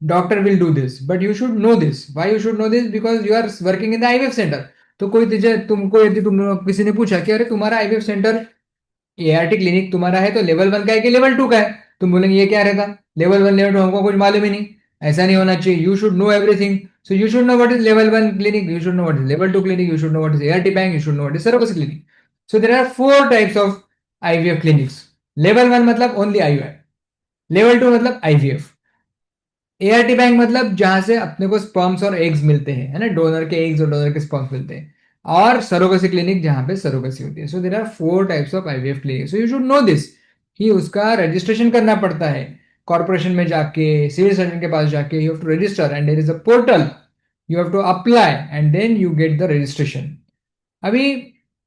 doctor will do this, but you should know this. Why you should know this? Because you are working in the IVF centre. तो कोई तुझे, तुमको यदि तुम किसी ने पूछा कि अरे तुम्हारा आईवीएफ सेंटर, एआरटी क्लिनिक तुम्हारा है तो लेवल 1 का है कि लेवल 2 का है, तुम बोलेंगे ये क्या रहता, लेवल 1 लेवल 2 हमको कुछ मालूम ही नहीं। ऐसा नहीं होना चाहिए, you should know everything. So you should know what is level 1 clinic, you should know what is level 2 clinic, you should know what is ART bank, you should know what is surrogacy clinic. So there are 4 types of IVF clinics. Level 1 मतलब ओनली आईवीएफ, लेवल 2 मतलब आईवीएफ, एआरटी बैंक मतलब जहां से अपने को स्पर्म्स और एग्स मिलते हैं, है ना, डोनर के एग्स और डोनर के स्पर्म्स मिलते हैं। और सरोगेसी क्लिनिक जहां पे सरोगेसी होती है। So there are 4 types of IVF clinic. So you should know this, कि उसका रजिस्ट्रेशन करना पड़ता है कॉर्पोरेशन में जाके, सिविल सर्जन के पास जाके, you have to register and there is a portal, you have to apply and then you get the registration. अभी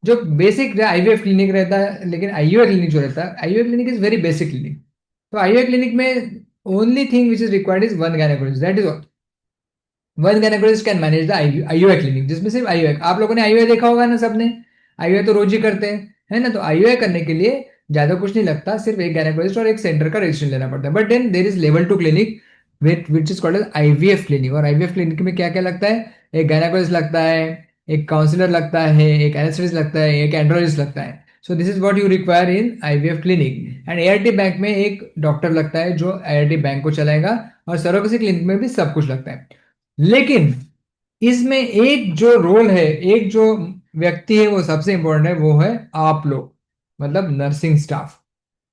जो बेसिक आईवीएफ क्लिनिक रहता है, लेकिन आईयूआई क्लिनिक जो रहता है, IUI clinic is very basic clinic. तो आईयूआई क्लिनिक में only thing which is required is one gynecologist, that is all. One gynecologist can manage the IUI clinic, जिसमें सिर्फ IUI, आप लोगों ने IUI देखा होगा ना सबने, IUI तो रोज ही करते हैं, है ना। तो IUI करने के लिए ज्यादा कुछ नहीं लगता, सिर्फ एक gynecologist और एक सेंटर का रजिस्ट्रेशन लेना पड़ता है। But then there is level 2 clinic which is called as IVF clinic. और IVF क्लिनिक में क्या क्या लगता है, एक gynecologist लगता है, एक काउंसलर लगता है, एक एनेस्थेटिस्ट लगता है, एक एंड्रोलॉजिस्ट लगता है। So this is what you require in IVF clinic. And ART bank में एक डॉक्टर लगता है जो आईआरटी बैंक को चलाएगा, और सरोगेसी क्लिनिक में भी सब कुछ लगता है। लेकिन इसमें एक जो रोल है, एक जो व्यक्ति है, वो सबसे इंपॉर्टेंट है, वो है आप लोग, मतलब नर्सिंग स्टाफ।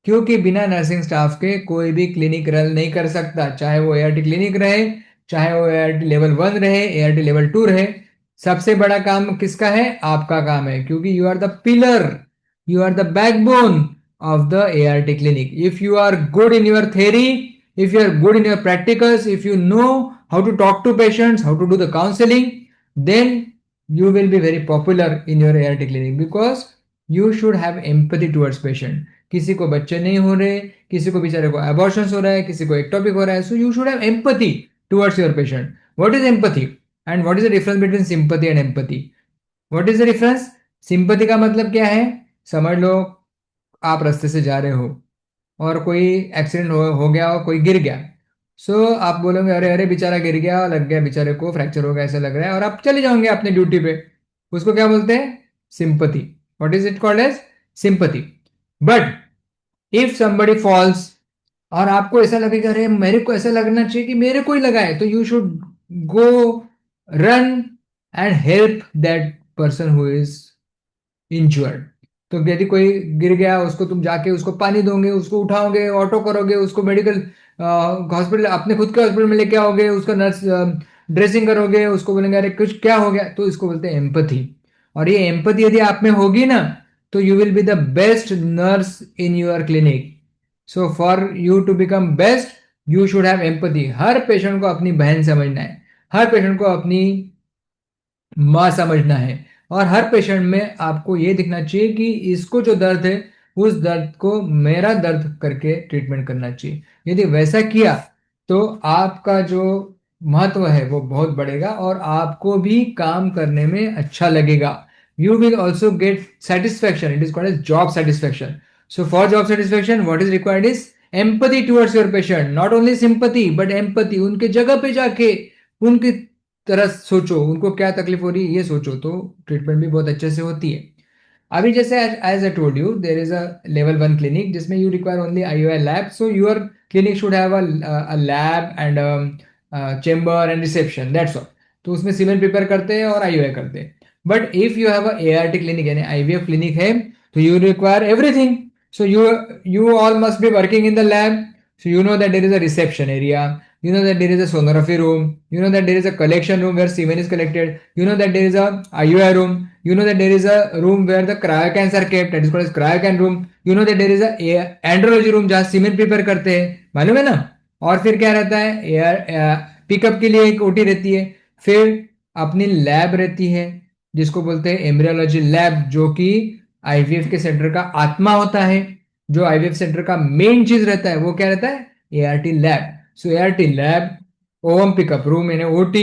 क्योंकि बिना नर्सिंग स्टाफ के कोई भी क्लिनिक रन नहीं कर सकता, चाहे वो एआरटी क्लिनिक रहे, चाहे वो एआरटी लेवल 1 रहे, एआरटी लेवल 2 रहे। सबसे बड़ा काम किसका है? आपका काम है, क्योंकि you are the pillar, you are the backbone of the ART clinic. If you are good in your theory, if you are good in your practicals, if you know how to talk to patients, how to do the counseling, then you will be very popular in your ART clinic, because you should have empathy towards patient. किसी को बच्चे नहीं हो रहे, किसी को बेचारे को abortions हो रहा है, किसी को ectopic हो रहा है, so you should have empathy towards your patient. What is empathy and what is the difference between sympathy and empathy? What is the difference? Sympathy का मतलब क्या है? समझ लो आप रास्ते से जा रहे हो और कोई एक्सीडेंट हो गया और कोई गिर गया। सो आप बोलोगे अरे अरे बेचारा गिर गया, लग गया बेचारे को, फ्रैक्चर हो गया, ऐसा लग रहा है, और आप चले जाओगे अपने ड्यूटी पे। उसको क्या बोलते हैं? Sympathy. What is it called as? Sympathy. But if somebody falls और आपको ऐसा लगेगा अरे मेरे को ऐसा लगना चाहिए कि मेरे को ही लगा है, तो you should go run and help that person who is injured. तो यदि कोई गिर गया, उसको तुम जाके उसको पानी दोगे, उसको उठाओगे, ऑटो करोगे, उसको मेडिकल हॉस्पिटल, अपने खुद के हॉस्पिटल में लेके आओगे, उसका नर्स ड्रेसिंग करोगे, उसको बोलेंगे अरे कुछ क्या हो गया, तो इसको बोलते हैं एम्पथी। और ये एम्पथी यदि आप में होगी ना, तो you will be the best nurse in your clinic. So for you to become best, you should have empathy. हर पेशेंट को अपनी बहन समझना है, हर पेशेंट को अपनी माँ समझना है, और हर पेशेंट में आपको ये दिखना चाहिए कि इसको जो दर्द है, उस दर्द को मेरा दर्द करके ट्रीटमेंट करना चाहिए। यदि वैसा किया तो आपका जो महत्व है वो बहुत बढ़ेगा, और आपको भी काम करने में अच्छा लगेगा। You will also get satisfaction, it is called as job satisfaction. So for job satisfaction, what is required is empathy towards your patient. Not only sympathy, but empathy. उनके जगह पे जाके उनकी तरह सोचो, उनको क्या तकलीफ हो रही है ये सोचो, तो ट्रीटमेंट भी बहुत अच्छे से होती है. अभी जैसे as I told you there is a level 1 clinic जिसमें you require only IOI lab. So your clinic should have a lab and chamber and reception, that's all. तो उसमें सीमेंट प्रिपेयर करते हैं और IOI करते हैं. But if you have ART clinic यानी IVF क्लिनिक है, तो you require everything. So you all must be working in the lab. So you know that there is a reception area. You know that there is a sonography room. You know that there is a collection room where semen is collected. You know that there is a IUI room. You know that there is a room where the cryocans are kept. That is called as cryocan room. You know that there is a andrology room जहाँ सीमेन प्रिपेयर करते हैं, मालूम है ना. और फिर क्या रहता है, एयर पिकअप के लिए एक OT रहती है. फिर अपनी लैब रहती है जिसको बोलते हैं एम्ब्रियोलॉजी लैब, जो कि IVF के सेंटर का आत्मा होता है. जो IVF सेंटर का मेन चीज रहता है वो क्या रहता है, ART लैब. सो ART lab, ovum pickup room यानी OT,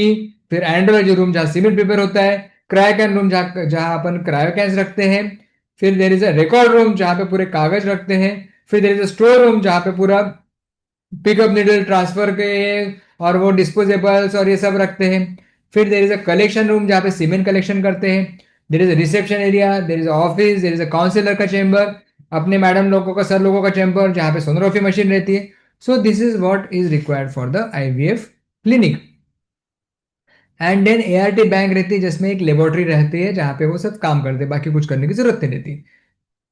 फिर एंड्रोलॉजी रूम जहाँ सीमेंट प्रिपेयर होता है, क्रायोकैन रूम जहाँ जहाँ अपन क्रायोकैंस रखते हैं, फिर there is a record room जहाँ पे पूरे कागज रखते हैं, फिर there is a store room जहाँ पे पूरा पिकअप नीडल ट्रांसफर के और वो डिस्पोजेबल्स और ये सब रखते हैं. फिर there is a collection room जहाँ पे सीमेंट कलेक्शन करते हैं. There is a reception area, there is office, there is a counsellor का चेंबर, अपने मैडम लोगों का, सर लोगों का चेंबर जहाँ पे सोनोग्राफी मशीन रहती है. So this is what is required for the IVF clinic. And then ART bank रहती है जिसमें एक लेबोरेटरी रहती है जहाँ पे वो सब काम करते हैं, बाकी कुछ करने की जरूरत नहीं रहती.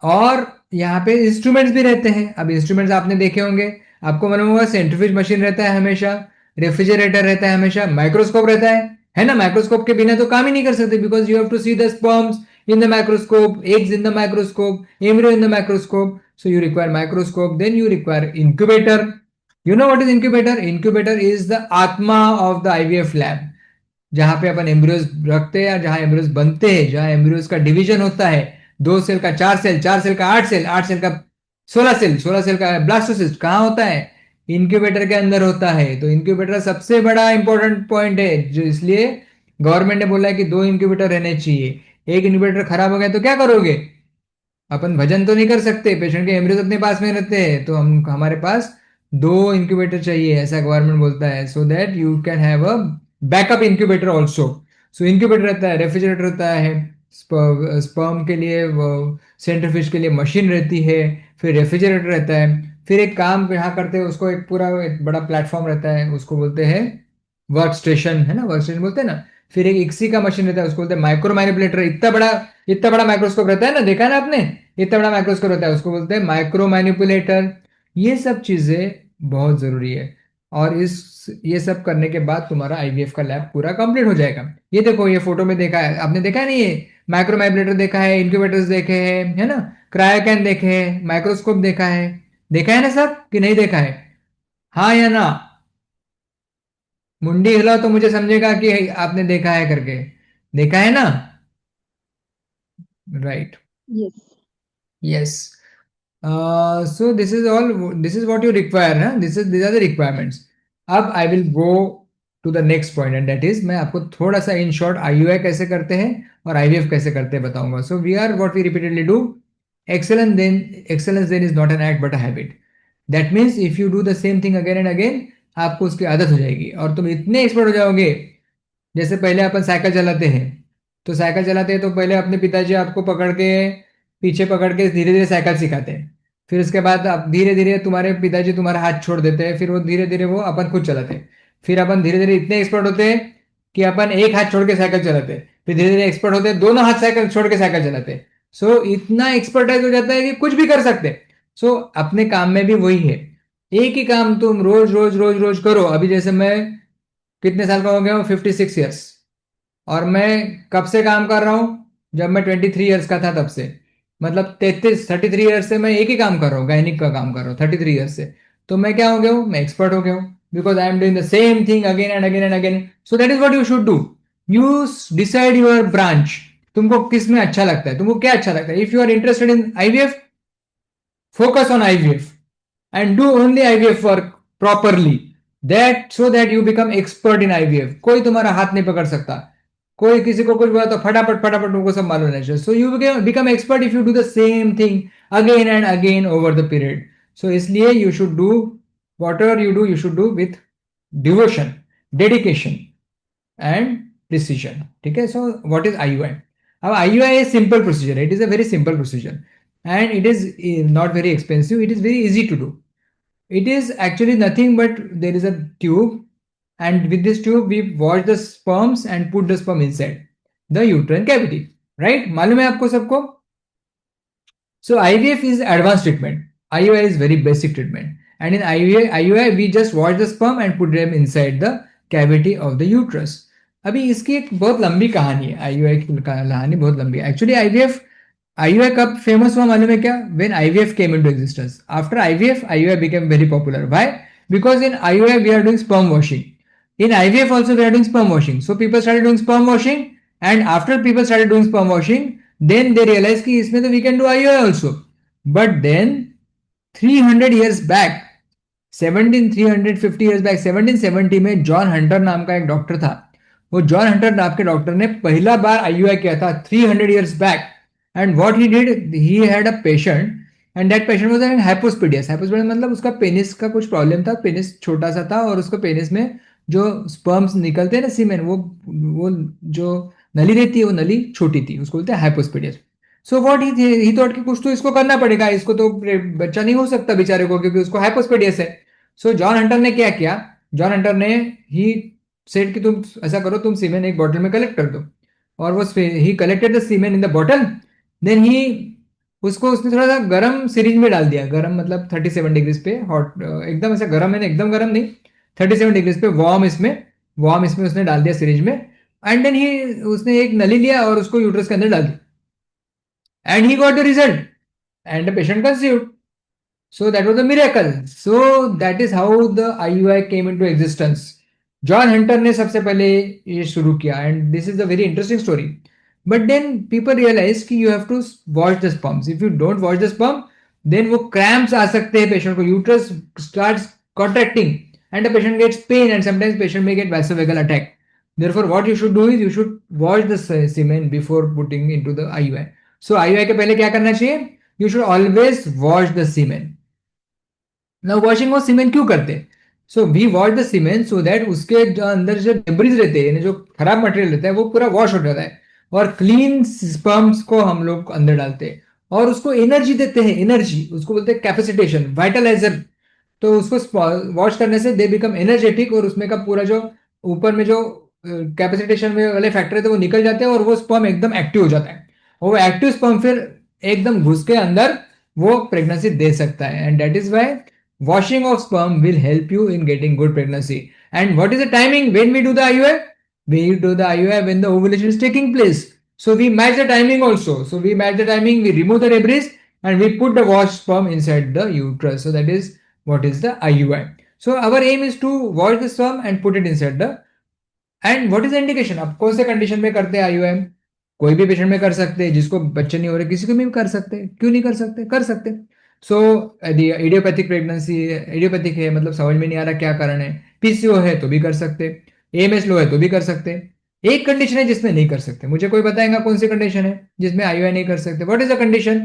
और यहाँ पे इंस्ट्रूमेंट्स भी रहते हैं. अब इंस्ट्रूमेंट्स आपने देखे होंगे, आपको मालूम होगा सेंट्रीफ्यूज मशीन रहता है हमेशा, रेफ्रिजरेटर रहता है हमेशा, माइक्रोस्कोप रहता है ना. माइक्रोस्कोप के बिना तो काम ही नहीं कर सकते, because you have to see the sperms in the microscope, eggs in the microscope, embryo in the microscope. So you require microscope. Then you require incubator. You know what is incubator? Incubator is the आत्मा ऑफ द IVF लैब, जहां पे अपन एम्ब्रियोज रखते हैं, जहां एम्ब्रियोज बनते हैं, जहां एम्ब्रियोज का डिवीजन होता है, 2 सेल का 4 सेल, 4 सेल का 8 सेल, 8 सेल का 16 सेल, 16 सेल का ब्लास्टोसिस्ट कहाँ होता है, इंक्यूबेटर के अंदर होता है. तो इंक्यूबेटर सबसे बड़ा इंपॉर्टेंट पॉइंट है, जो इसलिए गवर्नमेंट ने बोला है कि 2 इंक्यूबेटर रहने चाहिए. एक इंक्यूबेटर खराब हो गया तो क्या करोगे, अपन भजन तो नहीं कर सकते, पेशेंट के एम्ब्रियोज अपने पास में रहते हैं, तो हम हमारे पास 2 इंक्यूबेटर चाहिए, ऐसा गवर्नमेंट बोलता है, so that you can have a backup incubator also. So incubator रहता है, रेफ्रिजरेटर रहता है, स्पर्म के लिए, सेंट्रीफ्यूज के लिए मशीन रहती है, फिर रेफ्रिजरेटर रहता है. फिर एक काम यहाँ करते हैं उसको, एक पूरा एक बड़ा प्लेटफॉर्म रहता है, उसको बोलते हैं वर्क स्टेशन, है ना, वर्क स्टेशन बोलते हैं ना. फिर एक इक्सी का मशीन रहता है, उसको बोलते हैं माइक्रो मैनिपुलेटर. इतना बड़ा माइक्रोस्कोप रहता है ना, देखा है ना आपने, इतना बड़ा माइक्रोस्कोप रहता है, उसको बोलते हैं माइक्रो मैनिपुलेटर. ये सब चीजें बहुत जरूरी है. और इस ये सब करने के बाद तुम्हारा IVF का लैब पूरा कंप्लीट हो जाएगा. ये देखो, ये फोटो में देखा है आपने, देखा है नहीं, ये माइक्रो मैनिपुलेटर देखा है, इंक्यूबेटर्स देखे हैं, है ना, क्रायोकैन देखे हैं, माइक्रोस्कोप देखा है ना सब, कि नहीं देखा है, हाँ या ना. मुंडी हिलाओ तो मुझे समझेगा कि आपने देखा है करके. देखा है ना, right. Yes. Yes. So this is what you require ना, these are the requirements. अब I will go to the next point and that is मैं आपको थोड़ा सा in short IUI कैसे करते हैं और IVF कैसे करते हैं बताऊंगा. So we are what we repeatedly do. Excellence then is not an act but a habit. That means if you do the same thing again and again, आपको उसकी आदत हो जाएगी और तुम इतने एक्सपर्ट हो जाओगे. जैसे पहले अपन साइकिल चलाते हैं, तो साइकिल चलाते हैं तो पहले अपने पिताजी आपको पकड़ के, पीछे पकड़ के धीरे धीरे साइकिल सिखाते हैं. फिर उसके बाद अब धीरे धीरे तुम्हारे पिताजी तुम्हारा हाथ छोड़ देते हैं, फिर वो धीरे धीरे वो अपन खुद चलाते हैं. फिर अपन धीरे धीरे इतने एक्सपर्ट होते हैं कि अपन एक हाथ छोड़ के साइकिल चलाते हैं. फिर धीरे धीरे एक्सपर्ट होते हैं, दोनों हाथ साइकिल छोड़ के साइकिल चलाते हैं. सो इतना एक्सपर्टाइज हो जाता है कि कुछ भी कर सकते हैं. सो अपने काम में भी वही है, एक ही काम तुम रोज रोज रोज रोज करो. अभी जैसे मैं कितने साल का हो गया हूँ, 56 ईयर्स. और मैं कब से काम कर रहा हूँ, जब मैं 23 ईयर्स का था तब से. मतलब 33 ईयर्स से मैं एक ही काम कर रहा हूँ, गायनिक का काम कर रहा हूँ 33 ईयर्स से. तो मैं क्या हो गया हूँ, मैं एक्सपर्ट हो गया हूँ, because I am doing the same thing again and again and again. So that is what you should do. You decide your branch, तुमको किस में अच्छा लगता है, तुमको क्या अच्छा लगता है. If you are interested in IVF, focus on IVF and do only IVF work properly, that so that you become expert in IVF. कोई तुम्हारा हाथ नहीं पकड़ सकता. कोई किसी को कुछ हुआ तो फटाफट फटाफट उनको सब मालूम रहना चाहिए. So you become expert if you do the same thing again and again over the period. So इसलिए you should do whatever you should do with devotion, dedication and precision. ठीक है. So what is IUI? अब IUI is simple procedure. It is a very simple procedure and it is not very expensive. It is very easy to do. It is actually nothing but there is a tube, and with this tube we wash the sperms and put the sperm inside the uterine cavity. Right? मालूम है आपको सबको? So IVF is advanced treatment. IUI is very basic treatment. And in IUI we just wash the sperm and put them inside the cavity of the uterus. अभी इसकी एक बहुत लंबी कहानी है. आईयूआई की कहानी बहुत लंबी है. एक्चुअली आईयूआई कब फेमस हुआ मालूम है क्या? When IVF came into existence. After IVF, IUI became very popular. Why? Because in IUI we are doing sperm washing. In IVF also we are doing sperm washing. So people started doing sperm washing, and after people started doing sperm washing, then they realized कि इसमें तो we can do IUI also. But then 300 years back, 350 years back, 1770 में जॉन हंटर नाम का एक डॉक्टर था. वो जॉन हंटर नाम के डॉक्टर ने पहला बार आईयूआई किया था 300 years back. And what he did, he had a patient, and that patient was having hypospadias. Hypospadias मतलब उसका पेनिस का कुछ प्रॉब्लम था. पेनिस छोटा सा था और उसको पेनिस में जो स्पर्म्स निकलते हैं ना, सीमेन, वो जो नली रहती है वो नली छोटी थी. उसको बोलते हैं हाइपोस्पेडियस. सो व्हाट ही थॉट कि कुछ तो इसको करना पड़ेगा. इसको तो बच्चा नहीं हो सकता बेचारे को, क्योंकि उसको हाइपोस्पेडियस है. सो जॉन हंटर ने क्या किया? जॉन हंटर ने ही सेड कि तुम ऐसा करो, तुम सीमेन एक बॉटल में कलेक्ट कर दो. और वो he collected the semen in the bottle. Then he उसने थोड़ा सा गर्म सीरीज में डाल दिया. गर्म मतलब 37 डिग्रीज पे. हॉट एकदम ऐसा गर्म है, एकदम गर्म नहीं, 37 डिग्रीज पे वार्म इसमें उसने डाल दिया सीरीज में. एंड देन ही उसने एक नली लिया और उसको यूट्रस के अंदर डाल दिया. And he got the result and the patient conceived. So that was a miracle. So that is how the IUI came into existence. John Hunter ने सबसे पहले ये शुरू किया. And this is a very interesting story. But then people realise कि you have to wash the sperms. If you don't wash the sperm, then वो क्रैम्प्स आ सकते हैं पेशेंट को. Uterus starts contracting and the patient gets pain and sometimes patient में get vasovagal attack. Therefore, what you should do is you should wash the semen before putting into the IUI. So IUI के पहले क्या करना चाहिए? You should always wash the semen. Now washing of semen क्यों करते हैं? So we wash the semen so that उसके जो अंदर जो डेब्रिज रहते हैं, जो खराब मटेरियल रहता है, वो पूरा वॉश हो जाता है और क्लीन स्पर्म्स को हम लोग अंदर डालते हैं और उसको एनर्जी देते हैं. एनर्जी उसको बोलते हैं कैपेसिटेशन, वाइटलाइजर. तो उसको वॉश करने से दे बिकम एनर्जेटिक और उसमें का पूरा जो ऊपर में जो कैपेसिटेशन में वाले फैक्टर है तो वो निकल जाते हैं और वो स्पर्म एकदम एक्टिव हो जाता है. और वो एक्टिव स्पर्म फिर एकदम घुस के अंदर वो प्रेगनेंसी दे सकता है. And that is why washing of sperm will help you in getting good pregnancy. And what is the timing when we do the IUI? We do the IUI when the ovulation is taking place. So we match the timing also. So we match the timing, we remove the debris and we put the washed sperm inside the uterus. So that is what is the IUI. So our aim is to wash the sperm and put it inside the. And what is the indication? अब कौन से कंडीशन में करते हैं IUI? कोई भी पेशेंट में कर सकते हैं. जिसको बच्चे नहीं हो रहे किसी को भी कर सकते हैं. क्यों नहीं कर सकते? कर सकते हैं. सो इडियोपैथिक प्रेगनेंसी, इडियोपैथिक है मतलब समझ में नहीं आ रहा क्या कारण है. पीसीओ है तो भी कर सकते. एएमएस लो है तो भी कर सकते. एक कंडीशन है जिसमें नहीं कर सकते. मुझे कोई बताएगा कौन सी कंडीशन है जिसमें आईयूआई नहीं कर सकते? What is the condition?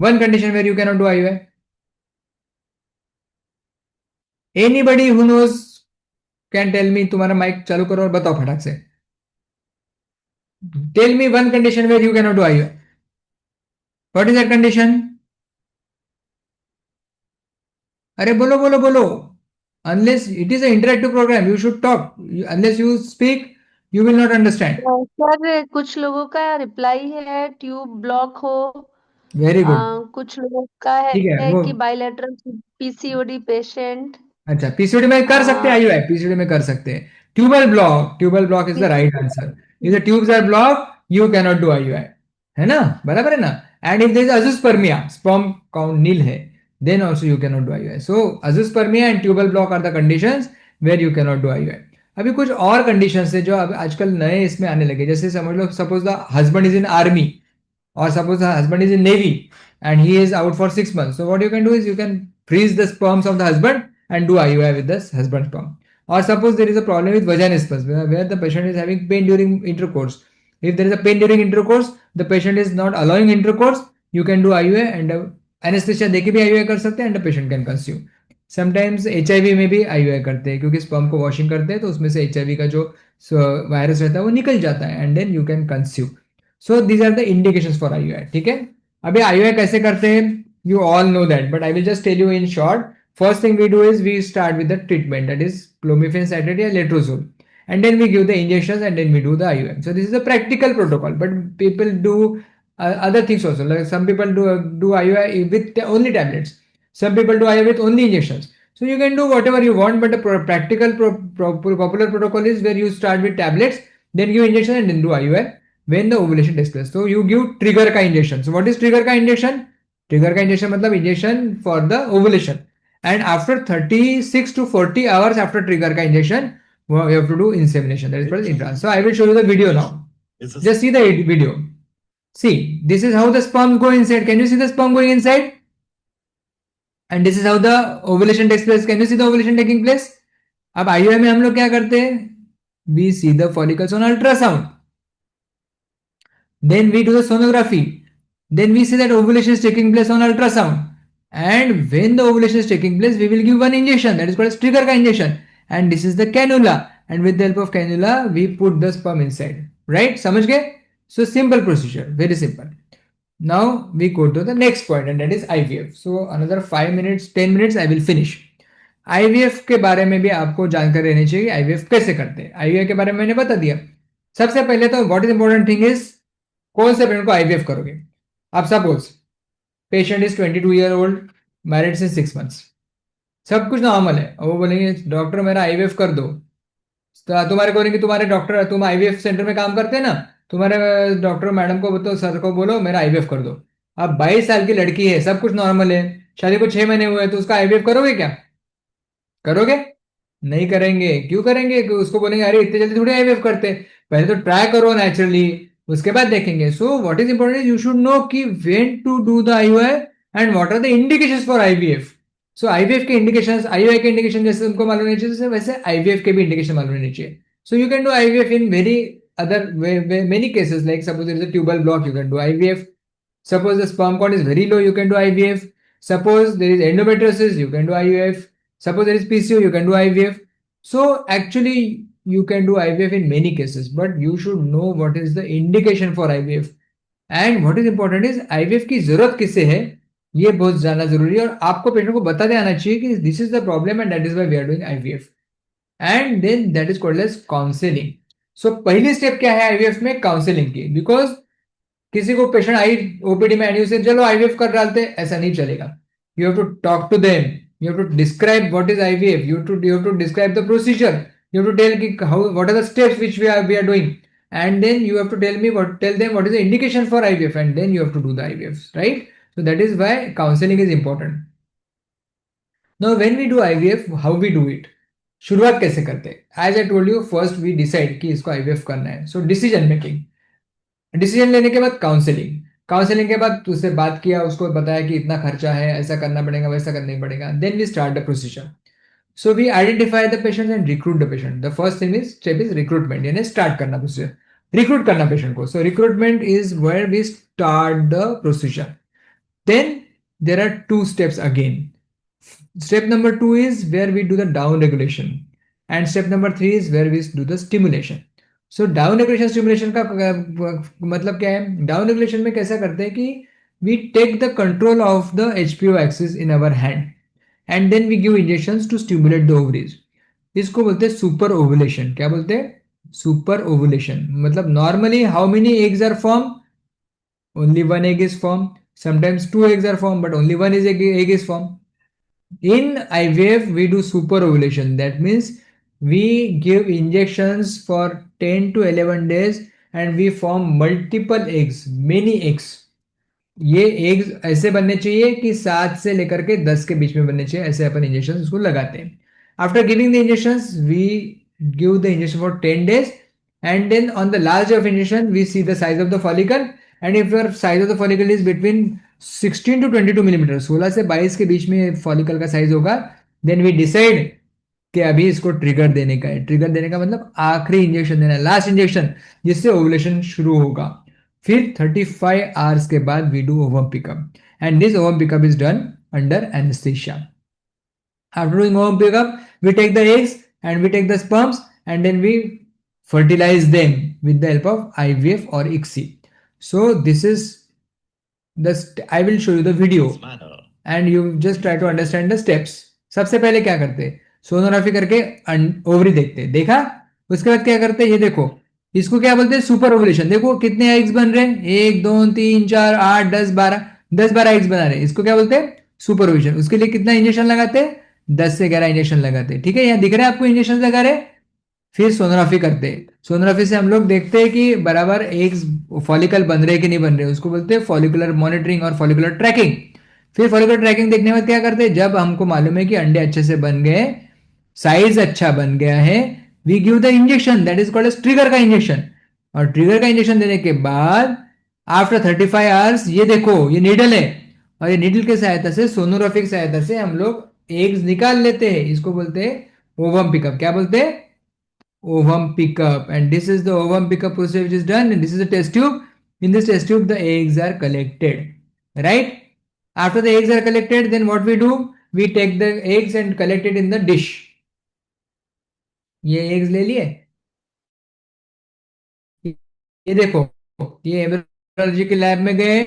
One condition where you can not do IUI. Anybody who knows can tell me. तुम्हारा माइक चालू करो और बताओ फटाक से. Tell me one condition where you can not do IUI. What is that condition? अरे बोलो बोलो बोलो. Unless it is an interactive program, you should talk. Unless you speak, you will not understand. Sir कुछ लोगों का रिप्लाई है ट्यूब ब्लॉक हो. Very good. कुछ लोगों का ठीक है है वो. कि बायलैटरल पीसीओडी पेशेंट. अच्छा, पीसीओडी में कर सकते हैं आईयूआई. पीसीओडी में कर सकते हैं. Tubal block is the right answer. If the tubes are block you can not do IUI. है ना? बराबर है ना? And if there is azoospermia, sperm count nil है, then also you cannot do IUI. So azoospermia and tubal block are the conditions where you cannot do IUI. अभी कुछ और कंडीशंस है जो अब आजकल नए इसमें आने लगे. जैसे समझ लो, suppose the husband is in army और suppose the husband is in navy and he is out for 6 months. So what you can do is you can freeze the sperms of the husband and do IUI with the husband's sperm. Or suppose there is a problem with vaginismus where the patient is having pain during intercourse. If there is a pain during intercourse, the patient is not allowing intercourse, you can do IUI and anesthesia देके भी IUI कर सकते हैं and the patient can conceive. Sometimes HIV में भी IUI करते हैं क्योंकि स्पर्म को वॉशिंग करते हैं तो उसमें से HIV का जो वायरस रहता है वो निकल जाता है and then you can conceive. So these are the indications for IUI. ठीक है. अभी IUI कैसे करते हैं you all know that, but I will just tell you in short. First thing we do is we start with the treatment, that is clomiphene citrate or letrozole, and then we give the injections and then we do the IUM. So this is a practical protocol, but people do other things also. Like some people do IUI with only tablets, some people do IUI with only injections. So you can do whatever you want, but the practical popular protocol is where you start with tablets, then give injection and then do IUI when the ovulation takes place. So you give trigger ka injection. So what is trigger ka injection? Trigger का इंजेक्शन मतलब injection for the ovulation and after 36 to 40 hours after trigger का injection you have to do insemination, that is called intrans. So I will show you the video now. Just see the video. See, this is how the sperm go inside. Can you see the sperm going inside? And this is how the ovulation takes place. Can you see the ovulation taking place? अब IUI में हम लोग क्या करते हैं? We see the follicles on ultrasound. Then we do the sonography. Then we see that ovulation is taking place on ultrasound. And when the ovulation is taking place, we will give one injection, that is called as trigger ka injection. And this is the cannula. And with the help of cannula, we put the sperm inside. Right? समझ गए? So simple procedure, very simple. Now we go to the next point and that is IVF. So another 5 minutes, 10 minutes, I will finish. IVF के बारे में भी आपको जानकारी रहनी चाहिए IVF कैसे करते हैं. IVF के बारे में मैंने बता दिया. सबसे पहले तो what is important thing is कौन से पेशेंट को IVF करोगे. अब suppose patient is 22 year old, married since 6 months, सब कुछ नॉर्मल है और वो बोलेंगे डॉक्टर मेरा IVF कर दो. तो तुम्हारे बोलेंगे तुम्हारे डॉक्टर, तुम IVF सेंटर में काम करते हैं ना, तुम्हारे डॉक्टर मैडम को तो सर को बोलो मेरा IVF कर दो. अब 22 साल की लड़की है, सब कुछ नॉर्मल है, शादी को 6 महीने हुए, तो उसका IVF करोगे क्या? करोगे? नहीं करेंगे. क्यों करेंगे? उसको बोलेंगे अरे इतने जल्दी थोड़ी IVF करते, पहले तो ट्राई करो नेचुरली, उसके बाद देखेंगे. So what is important is you should know कि when to do the IUI and what are the indications for IVF. So IVF के इंडिकेशंस, IUI के इंडिकेशन जैसे उनको मालूम होने चाहिए वैसे IVF के भी इंडिकेशन मालूम होने चाहिए. So you can do IVF in very other many cases, like suppose there is a tubal block, you can do IVF. Suppose the sperm count is very low, you can do IVF. Suppose there is endometriosis, you can do IVF. Suppose there is PCO, you can do IVF. So actually you can do IVF in many cases, but you should know what is the indication for IVF. And what is important is IVF की जरूरत किससे है ये बहुत जानना जरूरी है और आपको पेशेंट को बताते आना चाहिए कि this is the problem and that is why we are doing IVF. And then that is called as counselling. So पहली स्टेप क्या है IVF में? काउंसलिंग की. बिकॉज किसी को पेशेंट आई OPD में आनी उसे चलो IVF कर डालते, ऐसा नहीं चलेगा. You have to talk to them, you have to describe what is IVF, you have to describe the procedure, you have to tell how, what are the steps which we are doing, and then you have to tell them what is the indication for IVF, and then you have to do the IVF, right? So that is why counseling is important. Now when we do IVF, how we do it? शुरुआत कैसे करते हैं? As I told you, first we decide कि इसको IVF करना है. So decision making, डिसीजन लेने के बाद काउंसलिंग, काउंसलिंग के बाद उससे बात किया, उसको बताया कि इतना खर्चा है, ऐसा करना पड़ेगा, वैसा करना पड़ेगा. Then we start the procedure. So we identify the patient and recruit the patient. The first thing is step is recruitment, यानी स्टार्ट करना प्रोसीजर, रिक्रूट करना पेशेंट को. So recruitment is where we start the procedure. Then there are 2 steps again. Step number 2 is where we do the down regulation, and step number 3 is where we do the stimulation. So down regulation stimulation का मतलब क्या है? डाउन रेगुलेशन में कैसा करते हैं कि we take the control of the HPO axis in our hand and then we give injections to stimulate the ovaries. इसको बोलते हैं सुपर ओवुलेशन. क्या बोलते हैं? Super ovulation. मतलब normally how many eggs are form? Only 1 egg is formed. Sometimes 2 eggs are formed, but only 1 egg is formed. In IVF we do super ovulation. That means we give injections for 10 to 11 days and we form multiple eggs, many eggs. ये eggs ऐसे बनने चाहिए कि 7 से लेकर के 10 के बीच में बनने चाहिए, ऐसे अपन इंजेक्शन उसको लगाते हैं. After giving the injections, we give the injection for 10 days and then on the last day of injection we see the size of the follicle, and if your size of the follicle is between 16 to 22 millimeters, 16 से 22 के बीच में follicle का size होगा, then we decide कि अभी इसको ट्रिगर देने का है। ट्रिगर देने का मतलब आखिरी इंजेक्शन देना है, लास्ट इंजेक्शन, जिससे ओवुलेशन शुरू होगा। फिर 35 आवर्स के बाद we do ovum pickup, and this ovum pickup is done under anaesthesia. After doing ovum pickup, we take the eggs and we take the sperms and then we fertilize them with the help of IVF or ICSI. So this is I will show you the video and you just try to understand the steps. सबसे पहले क्या करते हैं, सोनोग्राफी करके ओवरी देखते हैं, देखा। उसके बाद क्या करते हैं, ये देखो, इसको क्या बोलते हैं, सुपर ओवुलेशन। देखो कितने एग्स बन रहे हैं, 1 2 3 4 8 10 12, 10 12 एग्स बना रहे हैं, इसको क्या बोलते हैं, सुपर ओवुलेशन। उसके लिए कितना इंजेक्शन लगाते हैं, 10 से 11 इंजेक्शन लगाते हैं। ठीक है, यहाँ दिख रहा है आपको इंजेक्शन लगा रहे। फिर सोनोग्राफी करते हैं, सोनोग्राफी से हम लोग देखते हैं कि बराबर एग्स फॉलिकल बन रहे कि नहीं बन रहे, उसको बोलते हैं फॉलिकुलर मॉनिटरिंग और फॉलिकुलर ट्रैकिंग। फिर फॉलिकुलर ट्रैकिंग देखने के बाद क्या करते हैं, जब हमको मालूम है कि अंडे अच्छे से बन गए, साइज अच्छा बन गया है, we give the injection, that is called as trigger का इंजेक्शन। और ट्रिगर का इंजेक्शन देने के बाद आफ्टर 35 आवर्स, ये देखो ये नीडल है, और ये नीडल की सहायता से, सोनोग्राफी की सहायता से हम लोग एग्स निकाल लेते हैं। इसको बोलते हैं ओवम पिकअप। क्या बोलते हैं, ovum pickup. And this is the ovum pickup process which is done, and this is a test tube. In this test tube the eggs are collected, right? After the eggs are collected, then what we do, we take the eggs and collect it in the dish. ये eggs ले लिए, ये देखो, ये एम्ब्रियोलॉजी के लैब में गए,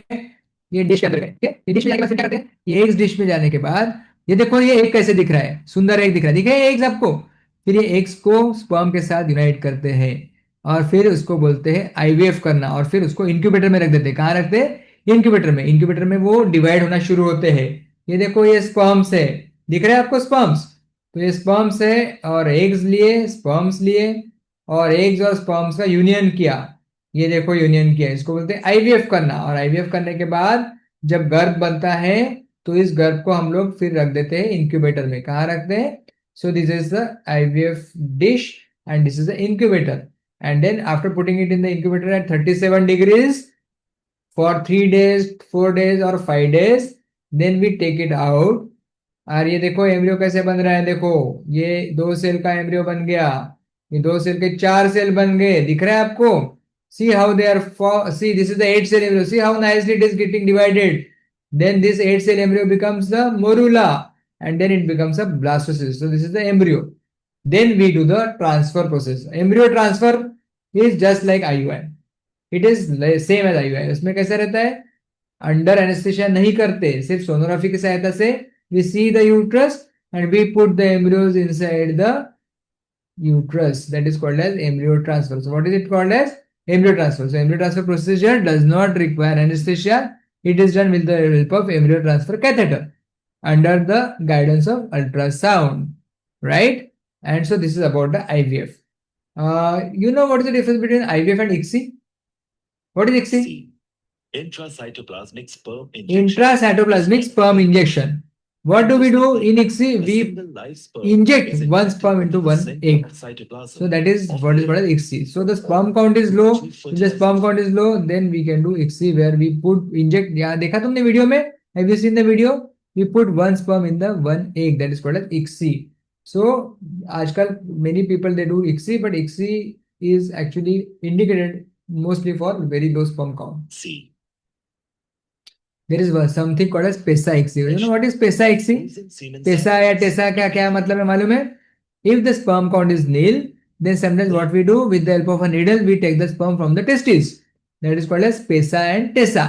ये डिश के अंदर गए। ठीक है, ये डिश में जाने के बाद फिर क्या करते हैं, ये एग्स डिश में जाने के बाद ये देखो, ये एग कैसे दिख रहा है, सुंदर एग दिख रहा है, दिखे एग्स आपको। फिर ये एग्स को स्पर्म के साथ यूनाइट करते हैं, और फिर उसको बोलते हैं आईवीएफ करना, और फिर उसको इंक्यूबेटर में रख देते हैं। कहाँ रखते हैं, इंक्यूबेटर में। इंक्यूबेटर में वो डिवाइड होना शुरू होते हैं। ये देखो ये स्पर्म्स है, दिख रहा है आपको स्पर्म्स, तो ये स्पर्म्स है, और एग्स लिए, स्पर्म्स लिए, और एग्स और स्पर्म्स का यूनियन किया। ये देखो यूनियन किया, इसको बोलते हैं आईवीएफ करना। और आईवीएफ करने के बाद जब गर्भ बनता है, तो इस गर्भ को हम लोग फिर रख देते हैं इंक्यूबेटर में। कहाँ रखते हैं, so this is the IVF dish and this is the incubator. And then after putting it in the incubator at 37 degrees for 3 days, 4 days और 5 days, then we take it out. और ये देखो एम्ब्रियो कैसे बन रहा है, देखो ये 2 सेल का एम्ब्रियो बन गया, ये 2 सेल के 4 सेल बन गए, दिख रहा है आपको। See how they are see, this is the 8 cell embryo, see how nicely it is getting divided. Then this 8 cell embryo becomes the morula, and then it becomes a blastocyst. So this is the embryo. Then we do the transfer process. Embryo transfer is just like IUI. It is same as IUI. उसमें कैसा रहता है, अंडर एनेस्थेसिया नहीं करते, सिर्फ सोनोग्राफी की सहायता से we see the uterus and we put the embryos inside the uterus. That is called as embryo transfer. So what is it called as, embryo transfer? So embryo transfer procedure does not require anesthesia. It is done with the help of embryo transfer catheter under the guidance of ultrasound, right? And so this is about the IVF. You know what is the difference between IVF and ICSI? What is ICSI? C. Intracytoplasmic sperm injection. Intracytoplasmic sperm injection. What do we do in ICSI? We inject one sperm into one egg. So that is what is called as ICSI. So the sperm count is low. If the sperm count is low, then we can do ICSI where we inject. यहाँ देखा तुमने वीडियो में? Have you seen the video? We put one sperm in the one egg. That is called as ICSI. So आजकल many people they do ICSI, but ICSI is actually indicated mostly for very low sperm count. C. There is something called as PESA ICSI. You know what is PESA ICSI? PESA या TESA का क्या मतलब है मालूम है? If the sperm count is nil, then sometimes what we do, with the help of a needle, we take the sperm from the testes. That is called as PESA and TESA.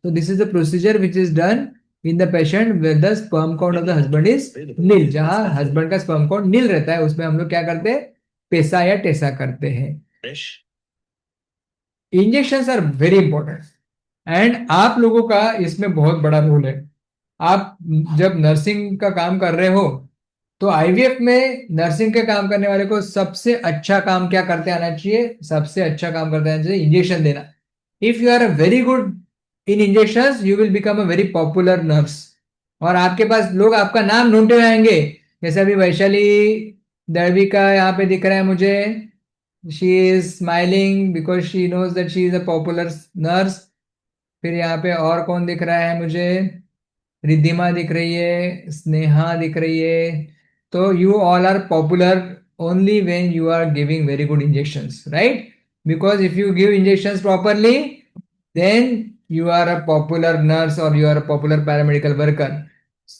So this is the procedure which is done in the patient where the sperm count of the husband is nil. जहाँ husband का sperm count nil रहता है, उसमें हम लोग क्या करते हैं, PESA या TESA करते हैं. Injections are very important. And आप लोगों का इसमें बहुत बड़ा रोल है। आप जब नर्सिंग का काम कर रहे हो, तो आईवीएफ में नर्सिंग के काम करने वाले को सबसे अच्छा काम क्या करते आना चाहिए, सबसे अच्छा काम करते आना चाहिए इंजेक्शन देना। If you are a very good in injections, you will become a very popular nurse, और आपके पास लोग आपका नाम ढूंढते हुए आएंगे। जैसे अभी वैशाली दळवी का यहाँ पे दिख रहा है मुझे, she is smiling because she knows that she is a popular nurse. फिर यहाँ पे और कौन दिख रहा है मुझे, रिद्धिमा दिख रही है, स्नेहा दिख रही है, So you all are popular only when you are giving very good injections, right? Because if you give injections properly, then you are a popular nurse or you are a popular paramedical worker.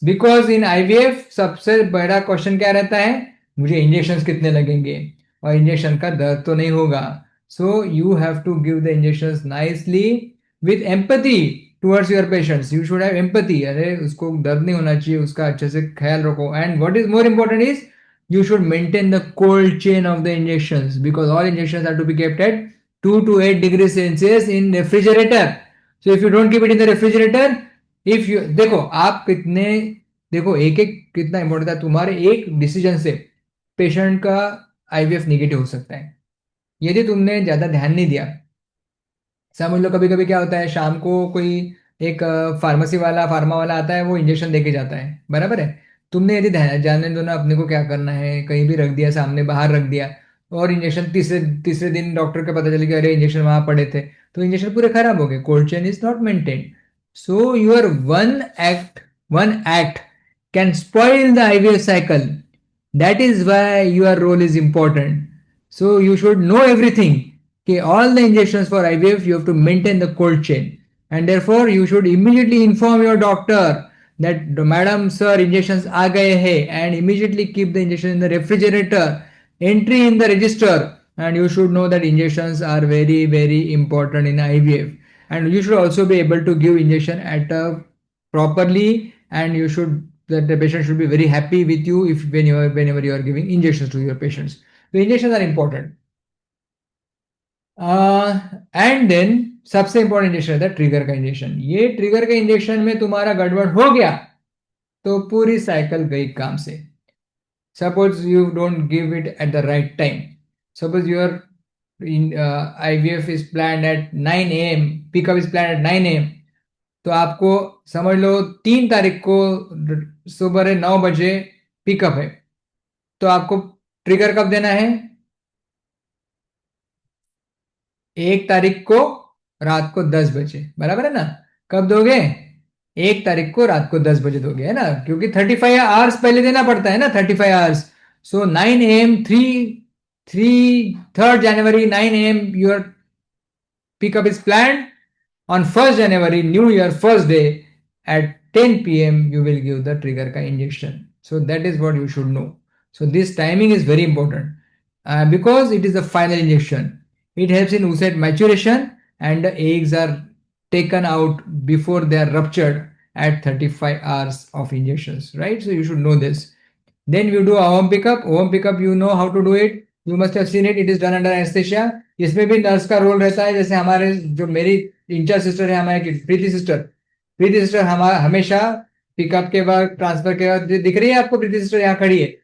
Because in IVF सबसे बड़ा क्वेश्चन क्या रहता है, मुझे इंजेक्शंस कितने लगेंगे और इंजेक्शन का दर्द तो नहीं होगा. So you have to give the injections nicely with empathy towards your patients. You should have empathy. अरे उसको दर्द नहीं होना चाहिए, उसका अच्छे से ख्याल रखो. And what is more important is you should maintain the cold chain of the injections, because all injections are to be kept at 2 to 8 degrees Celsius in refrigerator. So if you don't keep it in the refrigerator, if you देखो आप कितने, देखो एक एक कितना इंपॉर्टेंट है, तुम्हारे एक डिसीजन से पेशेंट का आईवीएफ निगेटिव हो सकता है यदि तुमने ज्यादा ध्यान नहीं दिया. समझ लो कभी कभी क्या होता है, शाम को कोई एक फार्मा वाला आता है, वो इंजेक्शन देके जाता है, बराबर है. तुमने यदि जानने दो ना अपने को क्या करना है, कहीं भी रख दिया, सामने बाहर रख दिया, और इंजेक्शन तीसरे तीसरे दिन डॉक्टर को पता चल गया अरे इंजेक्शन वहां पड़े थे, तो इंजेक्शन पूरे खराब हो गए. Cold chain is not maintain. So your one act can spoil the IVF cycle. That is why your role is important. So you should know everything. Okay, all the injections for IVF you have to maintain the cold chain, and therefore you should immediately inform your doctor that madam sir injections aa gaye hai, and immediately keep the injection in the refrigerator, entry in the register, and you should know that injections are very very important in IVF, and you should also be able to give injection at a properly, and you should, that the patient should be very happy with you if whenever you are giving injections to your patients. तो injection are important. And then सबसे इंपॉर्टेंट इंजेक्शन रहता है ट्रिगर का इंजेक्शन. ये ट्रिगर का इंजेक्शन में तुम्हारा गड़बड़ हो गया तो पूरी साइकिल गई काम से. Suppose you don't give it at the right time. Suppose your IVF is plan at 9 AM, pickup is plan at 9 AM, तो आपको समझ लो 3 तारीख को सुबह 9 बजे पिकअप है, तो आपको ट्रिगर कब देना है? 1 तारीख को रात को 10 बजे, बराबर है ना. कब दोगे? 1 तारीख को रात को 10 बजे दोगे, है ना, क्योंकि 35 आवर्स पहले देना पड़ता है ना, 35 hours. So 9 AM 3rd January 9 AM your pickup is planned. On 1st January New Year first day at 10 PM you will give the trigger ka injection. So that is what you should know. So this timing is very important because it is the final injection. It helps in oocyte maturation, and the eggs are taken out before they are ruptured at 35 hours of injections, right? So you should know this. Then you do a home pickup. Home pickup, you know how to do it. You must have seen it. It is done under anesthesia. इसमें भी नर्स का रोल रहता है. जैसे हमारे जो मेरी इंचार्ज सिस्टर है, हमारे प्रीति सिस्टर हमेशा पिकअप के बाद, ट्रांसफर के बाद, दिख रही है आपको प्रीति सिस्टर यहाँ खड़ी है,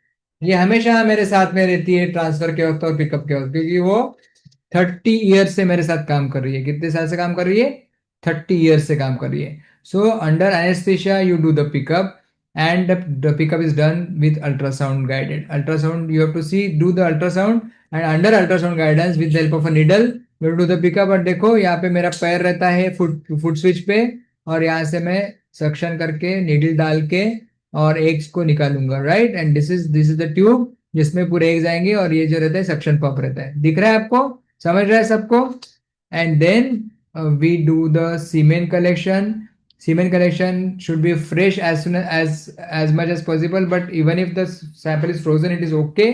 ये हमेशा मेरे साथ में रहती है ट्रांसफर के वक्त और पिकअप के वक्त, क्योंकि वो 30 ईयर्स से मेरे साथ काम कर रही है. कितने साल से काम कर रही है? 30 ईयर्स से काम कर रही है. So under anaesthesia you do the pickup, and the pickup is done with ultrasound guided. Ultrasound, you have to see, do the ultrasound, and under ultrasound guidance with the help of a needle you have to do the pickup. और देखो यहाँ पे मेरा पैर रहता है फुट स्विच पे, और यहाँ से मैं सक्शन करके नीडल डाल के और एग्स को निकालूंगा, right. And this is the tube जिसमें पूरे एग्स आएंगे, और ये जो रहता है सक्शन पंप रहता है. दिख रहा है आपको? समझ रहा है सबको? And then we do the semen collection. Semen collection should be fresh as soon as much as possible, but even if the sample is frozen, it is okay.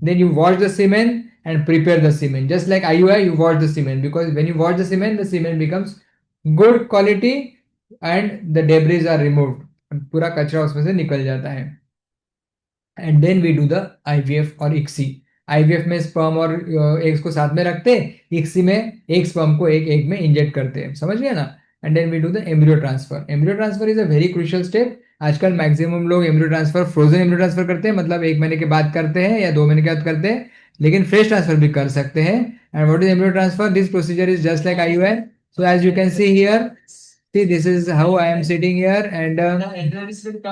Then you wash the semen and prepare the semen. Just like IUI, you wash the semen, because when you wash the semen becomes good quality and the debris are removed. पूरा कचरा उसमें से निकल जाता है. And then we do the IVF और ICSI. IVF में स्पर्म और एग्स को साथ में रखते, ICSI में एक स्पर्म को एक एग में इंजेक्ट करते हैं. समझ गए ना? And then we do the embryo transfer. Embryo transfer is a very crucial step. आजकल मैक्सिमम लोग embryo transfer, frozen embryo transfer करते हैं, मतलब 1 महीने के बाद करते हैं या 2 महीने के बाद करते हैं, लेकिन fresh transfer भी कर सकते हैं. And what is embryo transfer? This procedure is just like IUI. So as you can see here, see this is how I am sitting here, and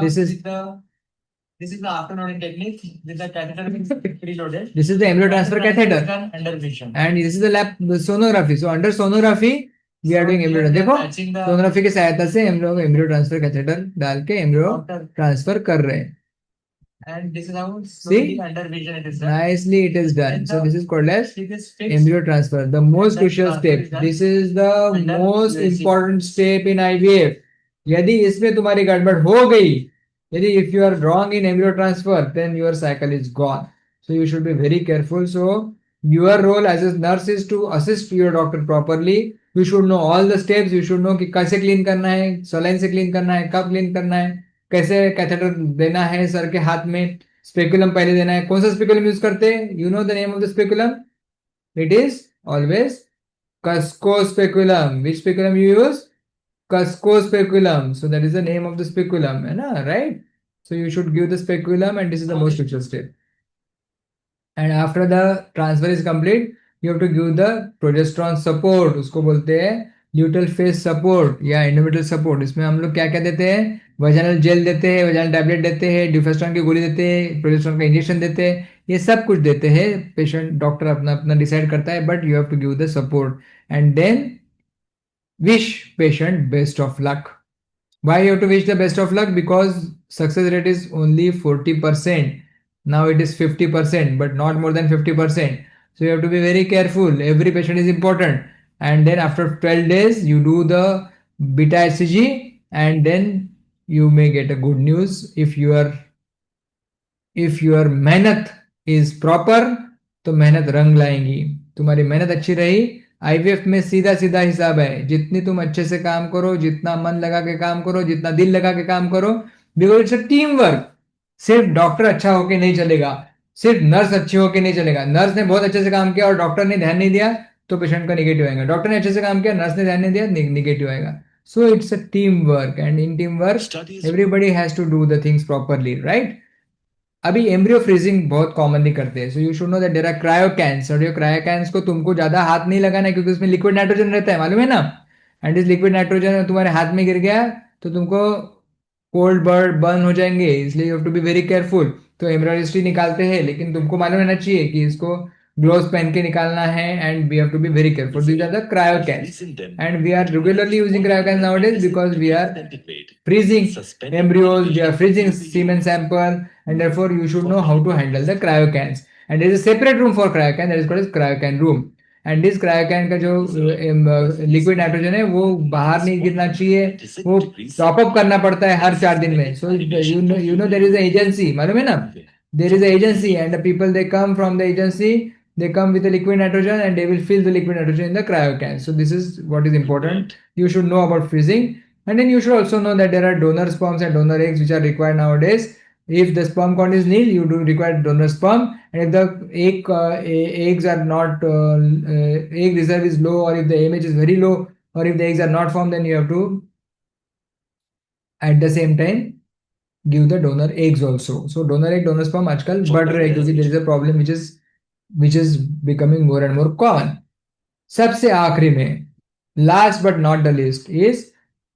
this is the afternoon technique with the catheter preloaded. This is the embryo transfer catheter. Under vision. And this is the lab sonography. So under sonography we are doing embryo. देखो सोनोग्राफी की सहायता से हम लोग एम्ब्रियो ट्रांसफर कैथेटर डाल के एम्ब्रियो ट्रांसफर कर रहे हैं. And this is how slowly under vision it is done. Nicely it is done. So this is called as embryo transfer. The most crucial step. This is the most important step in IVF. यदि इसमें तुम्हारी गड़बड़ हो गई, यदि if you are wrong in embryo transfer, then your cycle is gone. So you should be very careful. So your role as a nurse is to assist your doctor properly. You should know all the steps. You should know कि कैसे क्लीन करना है, सलाइन से क्लीन करना है, कब क्लीन करना है, कैसे कैथेटर देना है सर के हाथ में, स्पेकुलम पहले देना है. कौन सा स्पेकुलम यूज करते हैं? You know the name of the speculum? It is always Cusco speculum. Which speculum you use? Cusco speculum. So that is the name of the speculum, है ना, right? So you should give the speculum, and this is the most crucial step. And after the transfer is complete, you have to give the progesterone support. उसको बोलते हैं ल्यूटल फेस सपोर्ट या इंडोमेट्रियल सपोर्ट. इसमें हम लोग क्या क्या देते हैं? वजाइनल जेल देते हैं, वजाइनल टैबलेट देते हैं, ड्यूफेस्ट्रॉन की गोली देते हैं, प्रोजेस्ट्रॉन का इंजेक्शन देते हैं. ये सब कुछ देते हैं. पेशेंट डॉक्टर अपना अपना डिसाइड करता है, but you have to give the support and then wish patient best of luck. Why you have to wish the best of luck? Because success rate is only 40%. Now it is 50%, but not more than 50%. So you have to be very careful. Every patient is important. And then after 12 days, you do the beta HCG, and then you may get a good news if your मेहनत is proper. तो मेहनत रंग लाएंगी. तुम्हारी मेहनत अच्छी रही. आईवीएफ में सीधा सीधा हिसाब है. जितनी तुम अच्छे से काम करो, जितना मन लगा के काम करो, जितना दिल लगा के काम करो, because it's a team work. सिर्फ डॉक्टर अच्छा होके नहीं चलेगा, सिर्फ नर्स अच्छी होके नहीं चलेगा. नर्स ने बहुत अच्छे से काम किया और डॉक्टर ने ध्यान नहीं दिया तो पेशेंट का निगेटिव आएगा. डॉक्टर ने अच्छे से काम किया, नर्स ने ध्यान नहीं दिया, निगेटिव आएगा. So it's a team work, and in team work Studies everybody has to do the things properly, right? अभी एम्ब्रियो फ्रीजिंग बहुत कॉमनली करते हैं. So you should know that there are cryocans. और ये क्रायोकैन्स को तुमको ज्यादा हाथ नहीं लगाना है, क्योंकि उसमें लिक्विड नाइट्रोजन रहता है, मालूम है ना. एंड इस लिक्विड नाइट्रोजन तुम्हारे हाथ में गिर गया तो तुमको कोल्ड बर्ड बर्न हो जाएंगे. इसलिए you have to be very careful. तो एम्ब्रियोलॉजिस्ट निकालते हैं, लेकिन तुमको मालूम रहना चाहिए कि इसको ग्लोव्स पहन के निकालना है, and we have to be very careful. These are the cryocans, releasing them and we are regularly using cryocans nowadays because we are centigrade. freezing Suspended embryos, we are motivation freezing will be semen used sample, and therefore you should know how to handle the cryocans. And there is a separate room for cryocan, that is called as cryocan room. And this cryocan का जो लिक्विड नाइट्रोजन है वो बाहर नहीं गिरना चाहिए, वो टॉप अप करना पड़ता है हर 4 दिन में. So you know there is a agency, मालूम है ना? There is a agency, and the people, they come from the agency, they come with the liquid nitrogen, and they will fill the liquid nitrogen in the cryocan. So this is what is important. You should know about freezing, and then you should also know that there are donor sperms and donor eggs which are required nowadays. If the sperm count is nil, you do require donor sperm, and if the eggs are not egg reserve is low, or if the AMH is very low, or if the eggs are not formed, then you have to at the same time give the donor eggs also. So donor egg, donor sperm आजकल बढ़ रहे हैं, क्योंकि there is a problem which is becoming more and more common. सबसे आखिरी में, last but not the least, is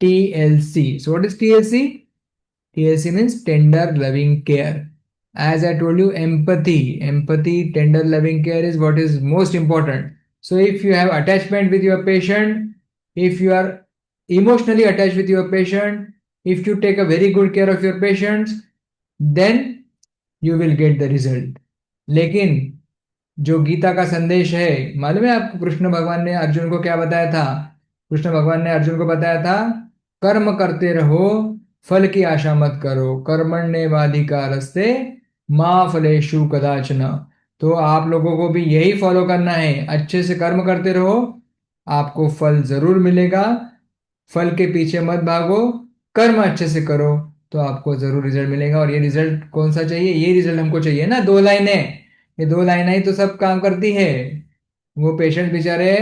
TLC. So what is TLC? TLC means tender loving care. As I told you, empathy, tender loving care is what is most important. So if you have attachment with your patient, if you are emotionally attached with your patient, if you take a very good care of your patients, then you will get the result. लेकिन जो गीता का संदेश है, मालूम है आपको कृष्ण भगवान ने अर्जुन को क्या बताया था? कृष्ण भगवान ने अर्जुन को बताया था, कर्म करते रहो, फल की आशा मत करो, कर्मण्येवाधिकारस्ते मां फलेषु कदाचन. तो आप लोगों को भी यही फॉलो करना है. अच्छे से कर्म करते रहो, आपको फल जरूर मिलेगा. फल के पीछे मत भागो, कर्म अच्छे से करो, तो आपको जरूर रिजल्ट मिलेगा. और ये रिजल्ट कौन सा चाहिए? ये रिजल्ट हमको चाहिए ना, 2 लाइनें. ये 2 लाइनें ही तो सब काम करती है. वो पेशेंट बेचारे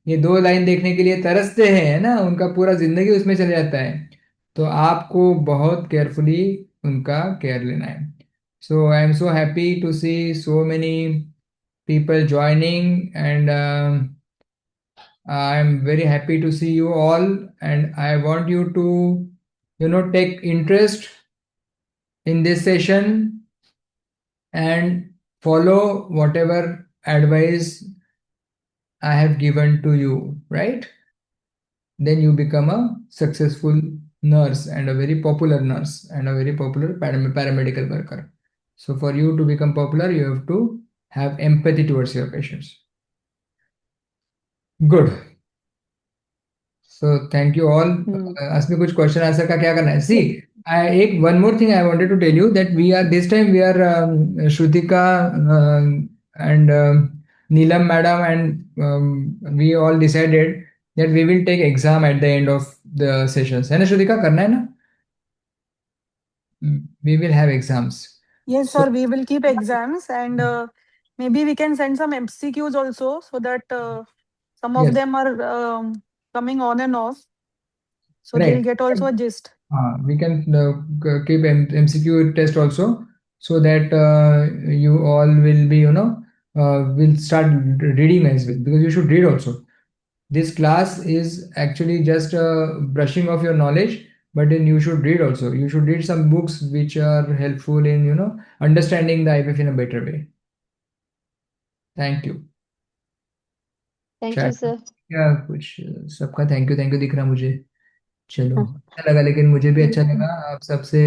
ये 2 लाइन देखने के लिए तरसते हैं, है ना, उनका पूरा जिंदगी उसमें चले जाता है. तो आपको बहुत केयरफुली उनका केयर लेना है. So I am so happy to see so many people joining, and I'm very happy to see you all, and I want you to take interest in this session and follow whatever advice I have given to you, right? Then you become a successful nurse, and a very popular nurse, and a very popular paramedical worker. So for you to become popular, you have to have empathy towards your patients. Good. So thank you all. Ask me कुछ question answer का क्या करना है? See, one more thing I wanted to tell you that this time we are Shrutika and Neelam madam and we all decided that we will take exam at the end of the sessions. है ना Shrutika? करना है ना? We will have exams. Yes, So sir. We will keep exams, and maybe we can send some MCQs also, so that some of yes, them are coming on and off, so they'll right. get also a gist. We can keep MCQ test also, so that you all will be, will start reading as well, because you should read also. This class is actually just brushing off your knowledge, but then you should read also. You should read some books which are helpful in, understanding the IVF in a better way. Thank you. Thank you, Chat sir. क्या कुछ सबका थैंक यू दिख रहा मुझे. चलो, अच्छा लगा, लेकिन मुझे भी अच्छा लगा आप सबसे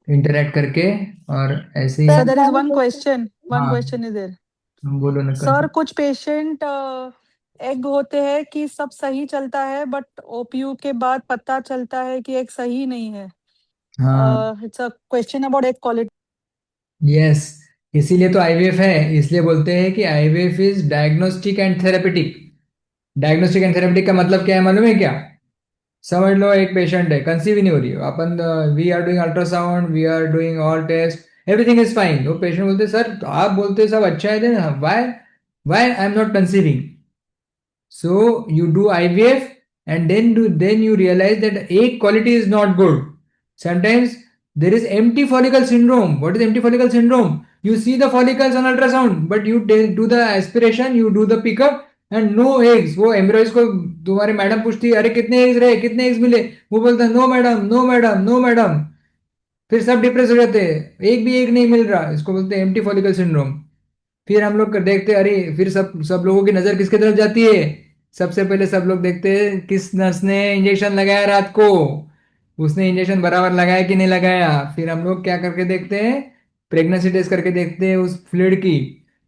इंटरेक्ट करके, और ऐसे ही. So Sir, there is one one question. question. One हाँ, question is there. बोलो ना सर कुछ पेशेंट एग होते हैं कि सब सही चलता है, बट ओपीयू के बाद पता चलता है कि एग सही नहीं है. हाँ, it's a question about egg quality. Yes, इसीलिए तो आईवीएफ है. इसलिए बोलते हैं कि IVF is diagnostic and therapeutic. Diagnostic and therapeutic का मतलब क्या है मालूम है क्या? समझ लो, एक पेशेंट है, कंसीव ही नहीं हो रही है, अपन we are doing ultrasound, we are doing all test, everything is fine. वो पेशेंट बोलते सर आप बोलते सब अच्छा है, then why why I am not conceiving. So you do IVF, and then you realize that egg quality is not good. Sometimes there is empty follicle syndrome. What is empty follicle syndrome? You see the follicles on ultrasound, but you do the aspiration, you do the pickup, and no eggs. वो एम्ब्रॉयज को तुम्हारी मैडम पूछती है, अरे कितने एग्स रहे, कितने एग्स मिले, वो बोलता है no madam, no madam, no madam. फिर सब डिप्रेस हो जाते हैं, एक भी एग नहीं मिल रहा. इसको बोलते हैं एम्प्टी फॉलिकल सिंड्रोम. फिर हम लोग देखते हैं, अरे फिर सब सब लोगों की नजर किसके तरफ जाती है? सबसे पहले सब लोग देखते हैं किस नर्स ने इंजेक्शन लगाया रात को, उसने इंजेक्शन बराबर लगाया कि नहीं लगाया. फिर हम लोग क्या करके देखते हैं? प्रेगनेंसी टेस्ट करके देखते हैं उस फ्लूइड की.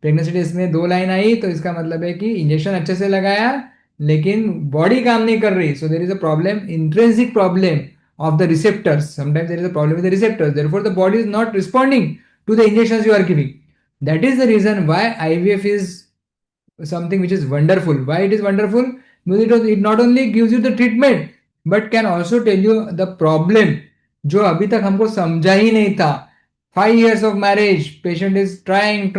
प्रेगनेंसी टेस्ट में 2 लाइन आई तो इसका मतलब है कि इंजेक्शन अच्छे से लगाया, लेकिन बॉडी काम नहीं कर रही. So there is a problem, intrinsic problem of the receptors. Sometimes there is a problem with the receptors. Therefore, the body is not responding to the injections you are giving. That is the reason why IVF is something which is wonderful. Why it is wonderful? Because it not only gives you the treatment, but can also tell you the problem जो अभी तक हमको समझा ही नहीं था. 5 years of marriage, patient is trying,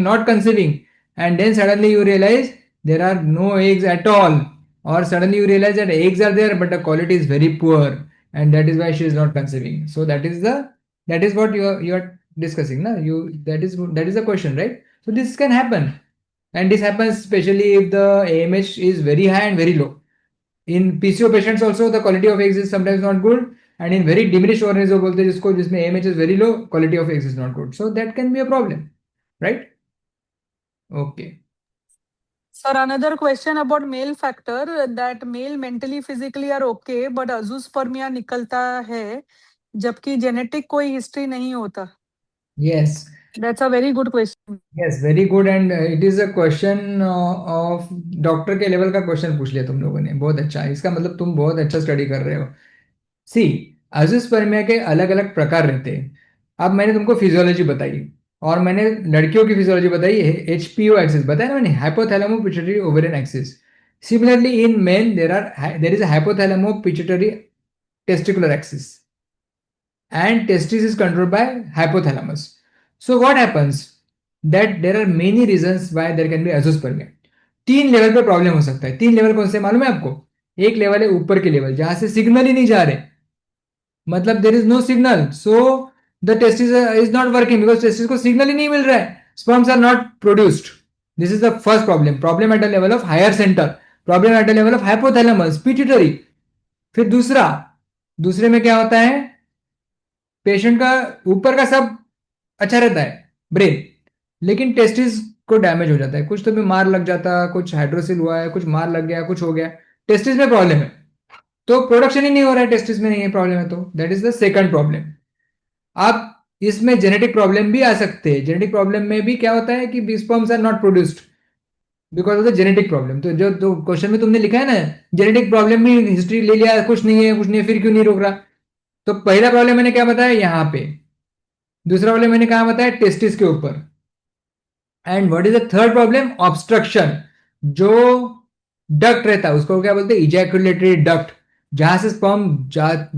not conceiving, and then suddenly you realize there are no eggs at all, or suddenly you realize that eggs are there, but the quality is very poor, and that is why she is not conceiving. So that is what you are discussing, na? That is the question, right? So this can happen, and this happens especially if the AMH is very high and very low. In PCO patients also the quality of eggs is sometimes not good, and in very diminished organism बोलते हैं जिसको, जिसमें AMH is very low, quality of eggs is not good. So that can be a problem, right? Okay. Sir, another question about male factor, that male mentally physically are okay, but azoospermia निकलता है जबकि जेनेटिक कोई हिस्ट्री नहीं होता. Yes. That's a very good question. Yes, very good, and it is a question of doctor के लेवल का क्वेश्चन पूछ लिया तुम लोगों ने. बहुत अच्छा, इसका मतलब तुम बहुत अच्छा स्टडी कर रहे हो. सी, अजोस्पर्मिया के अलग अलग प्रकार रहते हैं. अब मैंने तुमको फिजियोलॉजी बताई, और मैंने लड़कियों की फिजियोलॉजी बताई, HPO एक्सिस बताया ना मैंने, hypothalamo pituitary ovarian axis. Similarly in men there is hypothalamo pituitary testicular axis, and testis is controlled by hypothalamus. So what happens that there are many reasons why there can be azoospermia. 3 level पे प्रॉब्लम हो सकता है. 3 लेवल कौन से मालूम है आपको? एक लेवल है ऊपर के लेवल, जहां से सिग्नल ही नहीं जा रहे, मतलब there is no signal, so the testis is not working, because testis को सिग्नल ही नहीं मिल रहा है, sperms are not produced. This is the first problem. Problem at the level of higher centre, problem at the level of hypothalamus pituitary. फिर दूसरे में क्या होता है? पेशेंट का ऊपर का सब अच्छा रहता है, ब्रेन, लेकिन टेस्टिस को डैमेज हो जाता है. कुछ तो भी मार लग जाता, कुछ हाइड्रोसिल हुआ है, कुछ मार लग गया, कुछ हो गया, टेस्टिस में प्रॉब्लम है, तो प्रोडक्शन ही नहीं हो रहा है, टेस्टिस में नहीं है प्रॉब्लम है, तो that is the second problem. इसमें जेनेटिक प्रॉब्लम भी आ सकते हैं। जेनेटिक प्रॉब्लम में भी क्या होता है कि be sperms are not produced because of the genetic problem. तो जो तो क्वेश्चन में तुमने लिखा है ना, जेनेटिक प्रॉब्लम भी हिस्ट्री ले लिया, कुछ नहीं है कुछ नहीं है, फिर क्यों नहीं रोक रहा? तो पहला प्रॉब्लम मैंने क्या बताया यहाँ पे, दूसरा प्रॉब्लम मैंने कहा बताया टेस्टिस के ऊपर, and what is the third problem? Obstruction. जो डक्ट रहता है उसको क्या बोलते हैं? Ejaculatory duct. जहां से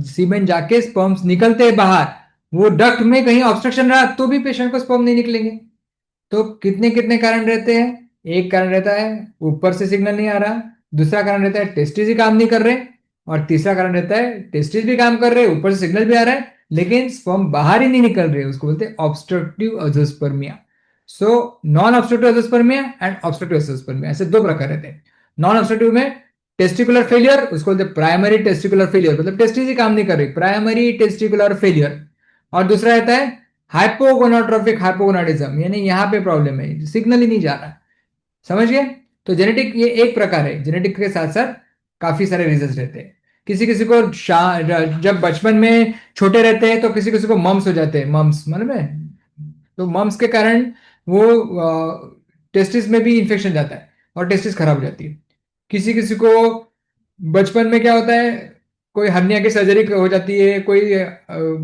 सीमेन जाके स्पर्म्स निकलते हैं बाहर, वो डक्ट में कहीं ऑब्स्ट्रक्शन रहा तो भी पेशेंट को स्पर्म नहीं निकलेंगे। तो कितने कितने कारण रहते हैं? एक कारण रहता है ऊपर से सिग्नल नहीं आ रहा, दूसरा कारण रहता है टेस्टिस ही काम नहीं कर रहे, और तीसरा कारण रहता है टेस्टिस भी काम कर रहे हैं, ऊपर से सिग्नल भी आ रहा है, लेकिन स्पर्म बाहर ही नहीं निकल रहे। उसको बोलते हैं obstructive azoospermia. So non obstructive azoospermia and obstructive azoospermia, ऐसे दो प्रकार रहते हैं। नॉन ऑब्स्ट्रक्टिव में टेस्टिकुलर फेलियर, उसको बोलते हैं प्राइमरी टेस्टिकुलर फेलियर, मतलब टेस्टिस ही काम नहीं कर रही, प्राइमरी टेस्टिकुलर फेलियर। और दूसरा रहता है हाइपोगोनाट्रोफिक हाइपोगोनाडिज्म, यानी यहाँ पे प्रॉब्लम है, सिग्नल ही नहीं जा रहा। समझ गए? तो जेनेटिक ये एक प्रकार है, जेनेटिक के साथ साथ काफी सारे रीजंस रहते हैं। किसी किसी को जब बचपन में छोटे रहते हैं तो किसी किसी को मम्स हो जाते हैं, मम्स मालूम है? तो मम्स के कारण वो टेस्टिस में भी इंफेक्शन जाता है और टेस्टिस खराब हो जाती है। किसी किसी को बचपन में क्या होता है, कोई हर्निया की सर्जरी हो जाती है, कोई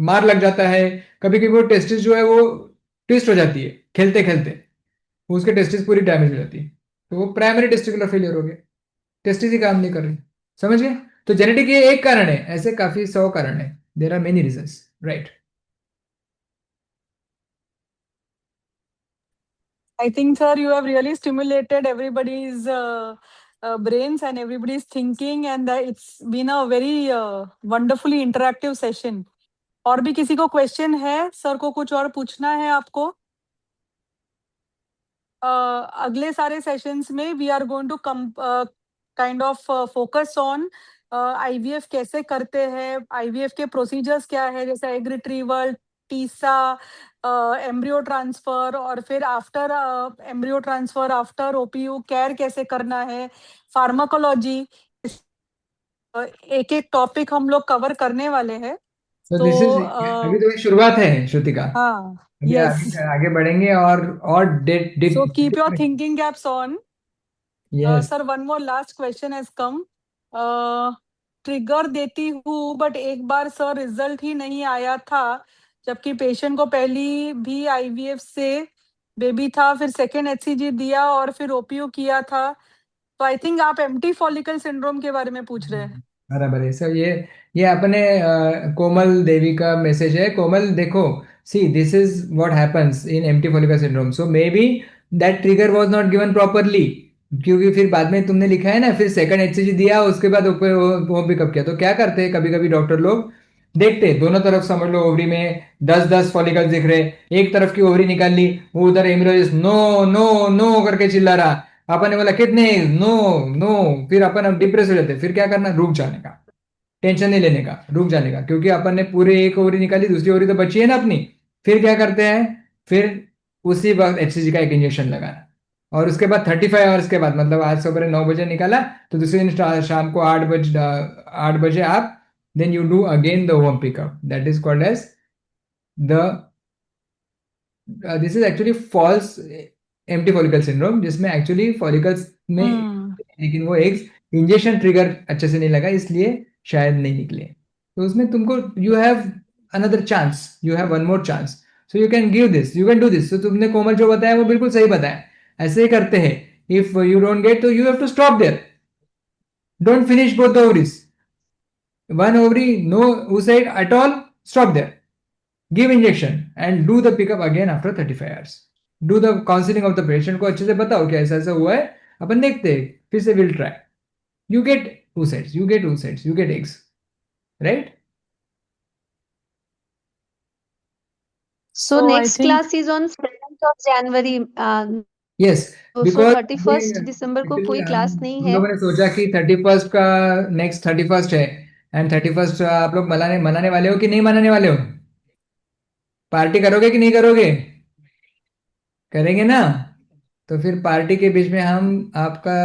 मार लग जाता है, कभी कभी वो टेस्टिस जो है वो ट्विस्ट हो जाती है खेलते खेलते, उसके टेस्टिस पूरी डैमेज हो जाती है, तो वो प्राइमरी टेस्टिकुलर फेलियर हो गया, टेस्टिस ही काम नहीं कर रही। समझ गए? तो जेनेटिक ये एक कारण है, ऐसे काफी 100 कारण है, there are many reasons, right? I think, sir, you have really stimulated everybody's brains and everybody's thinking, and it's been a very wonderfully interactive session. और भी किसी को क्वेश्चन है? सर को कुछ और पूछना है आपको? अगले सारे सेशंस में we are going to come kind of focus on IVF कैसे करते हैं, आईवीएफ के प्रोसीजर्स क्या है, जैसे egg retrieval, TESA, embryo transfer, और फिर after embryo transfer after OPU care कैसे करना है, फार्माकोलॉजी, एक एक टॉपिक हम लोग कवर करने वाले हैं। तो तो दिस इज अभी तो ये शुरुआत है श्रुतिका, हाँ, अभी यस, आगे आगे बढ़ेंगे और that so that keep your thinking caps on. Yes. Sir, one more last question has come. Trigger देती हूँ बट एक बार सर रिजल्ट ही नहीं आया था, जबकि पेशेंट को पहली भी आईवीएफ से बेबी था, फिर सेकेंड एचसीजी दिया और फिर ओपीयू किया था. तो आई थिंक आप एम्प्टी फॉलिकल सिंड्रोम के बारे में पूछ रहे हैं. बराबर है सर। ये अपने कोमल देवी का मैसेज है। कोमल देखो, see this is what happens in empty follicle syndrome, so may be that trigger was not given properly, क्योंकि फिर बाद में तुमने लिखा है ना, फिर सेकंड एचसीजी दिया उसके बाद वो पिकअप किया। तो क्या करते हैं कभी कभी डॉक्टर लोग, देखते हैं दोनों तरफ, समझ लो ओवरी में 10-10 फॉलिकल दिख रहे, एक तरफ की ओवरी निकाल ली, वो उधर एमरोजिस्ट नो नो नो करके चिल्ला रहा, अपन ने बोला कितने, नो नो, फिर अपन अब डिप्रेस हो जाते। फिर क्या करना? रुक जाने का, टेंशन नहीं लेने का, रुक जाने का, क्योंकि अपन ने पूरे एक ओवरी निकाली, दूसरी ओवरी तो बची है ना अपनी। फिर क्या करते हैं? फिर उसी वक्त एचसीजी का एक इंजेक्शन लगाना, और उसके बाद 35 आवर्स के बाद, मतलब आज सुबह 9 बजे निकाला तो दूसरे दिन शाम को 8 बजे आप, then you do again the home pickup, that is called as the, this is actually false empty follicle syndrome, जिसमें एक्चुअली फॉलिकल्स में, लेकिन वो एग्स इंजेक्शन ट्रिगर अच्छे से नहीं लगा इसलिए शायद नहीं निकले। तो उसमें तुमको, you have another chance, you have one more chance, so you can give this, you can do this. तो तुमने कोमल जो बताया वो बिल्कुल सही बताया, ऐसे ही करते हैं। इफ यू डोंट गेट तो you have to stop there, don't finish both the ovaries, one ovary no oocyte at all, stop there, give injection and do the pickup again after 35 hours. Do the counseling of the patient को अच्छे से बताओ कि ऐसा ऐसा हुआ है, अपन देखते हैं, फिर से will try, you get oocytes, you get oocytes, you get eggs, right? So So I next think, class is on 7th of January. Yes, तो because 31st दिसंबर को कोई क्लास नहीं हम है. लोगों ने सोचा कि 31st का, नेक्स्ट 31st है, एंड 31st आप लोग मनाने मनाने वाले हो कि नहीं मनाने वाले हो? पार्टी करोगे कि नहीं करोगे? करेंगे ना? तो फिर पार्टी के बीच में हम आपका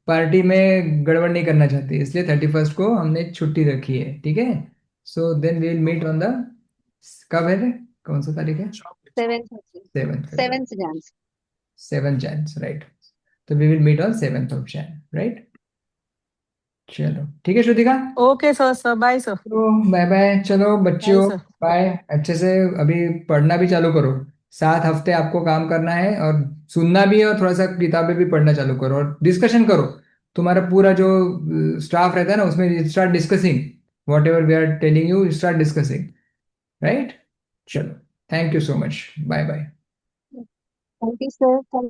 पार्टी में गड़बड़ नहीं करना चाहते, इसलिए 31st को हमने छुट्टी रखी है, ठीक है? So then we will meet on the कब है रे? कौन सा तारीख है? 7th 7th Jan. 7 Jan, right? तो we will meet on 7th of Jan, right? चलो ठीक है Shrutika, okay sir, bye sir. तो बाय बाय। चलो बाय बच्चों, सर। बाय। अच्छे से अभी पढ़ना भी चालू करो। 7 हफ्ते आपको काम करना है, और सुनना भी है, और थोड़ा सा किताबें भी पढ़ना चालू करो, और डिस्कशन करो। तुम्हारा पूरा जो स्टाफ रहता है ना, उसमें start discussing whatever we are telling you, start discussing, right? चलो, thank you so much, bye bye. Thank you, sir.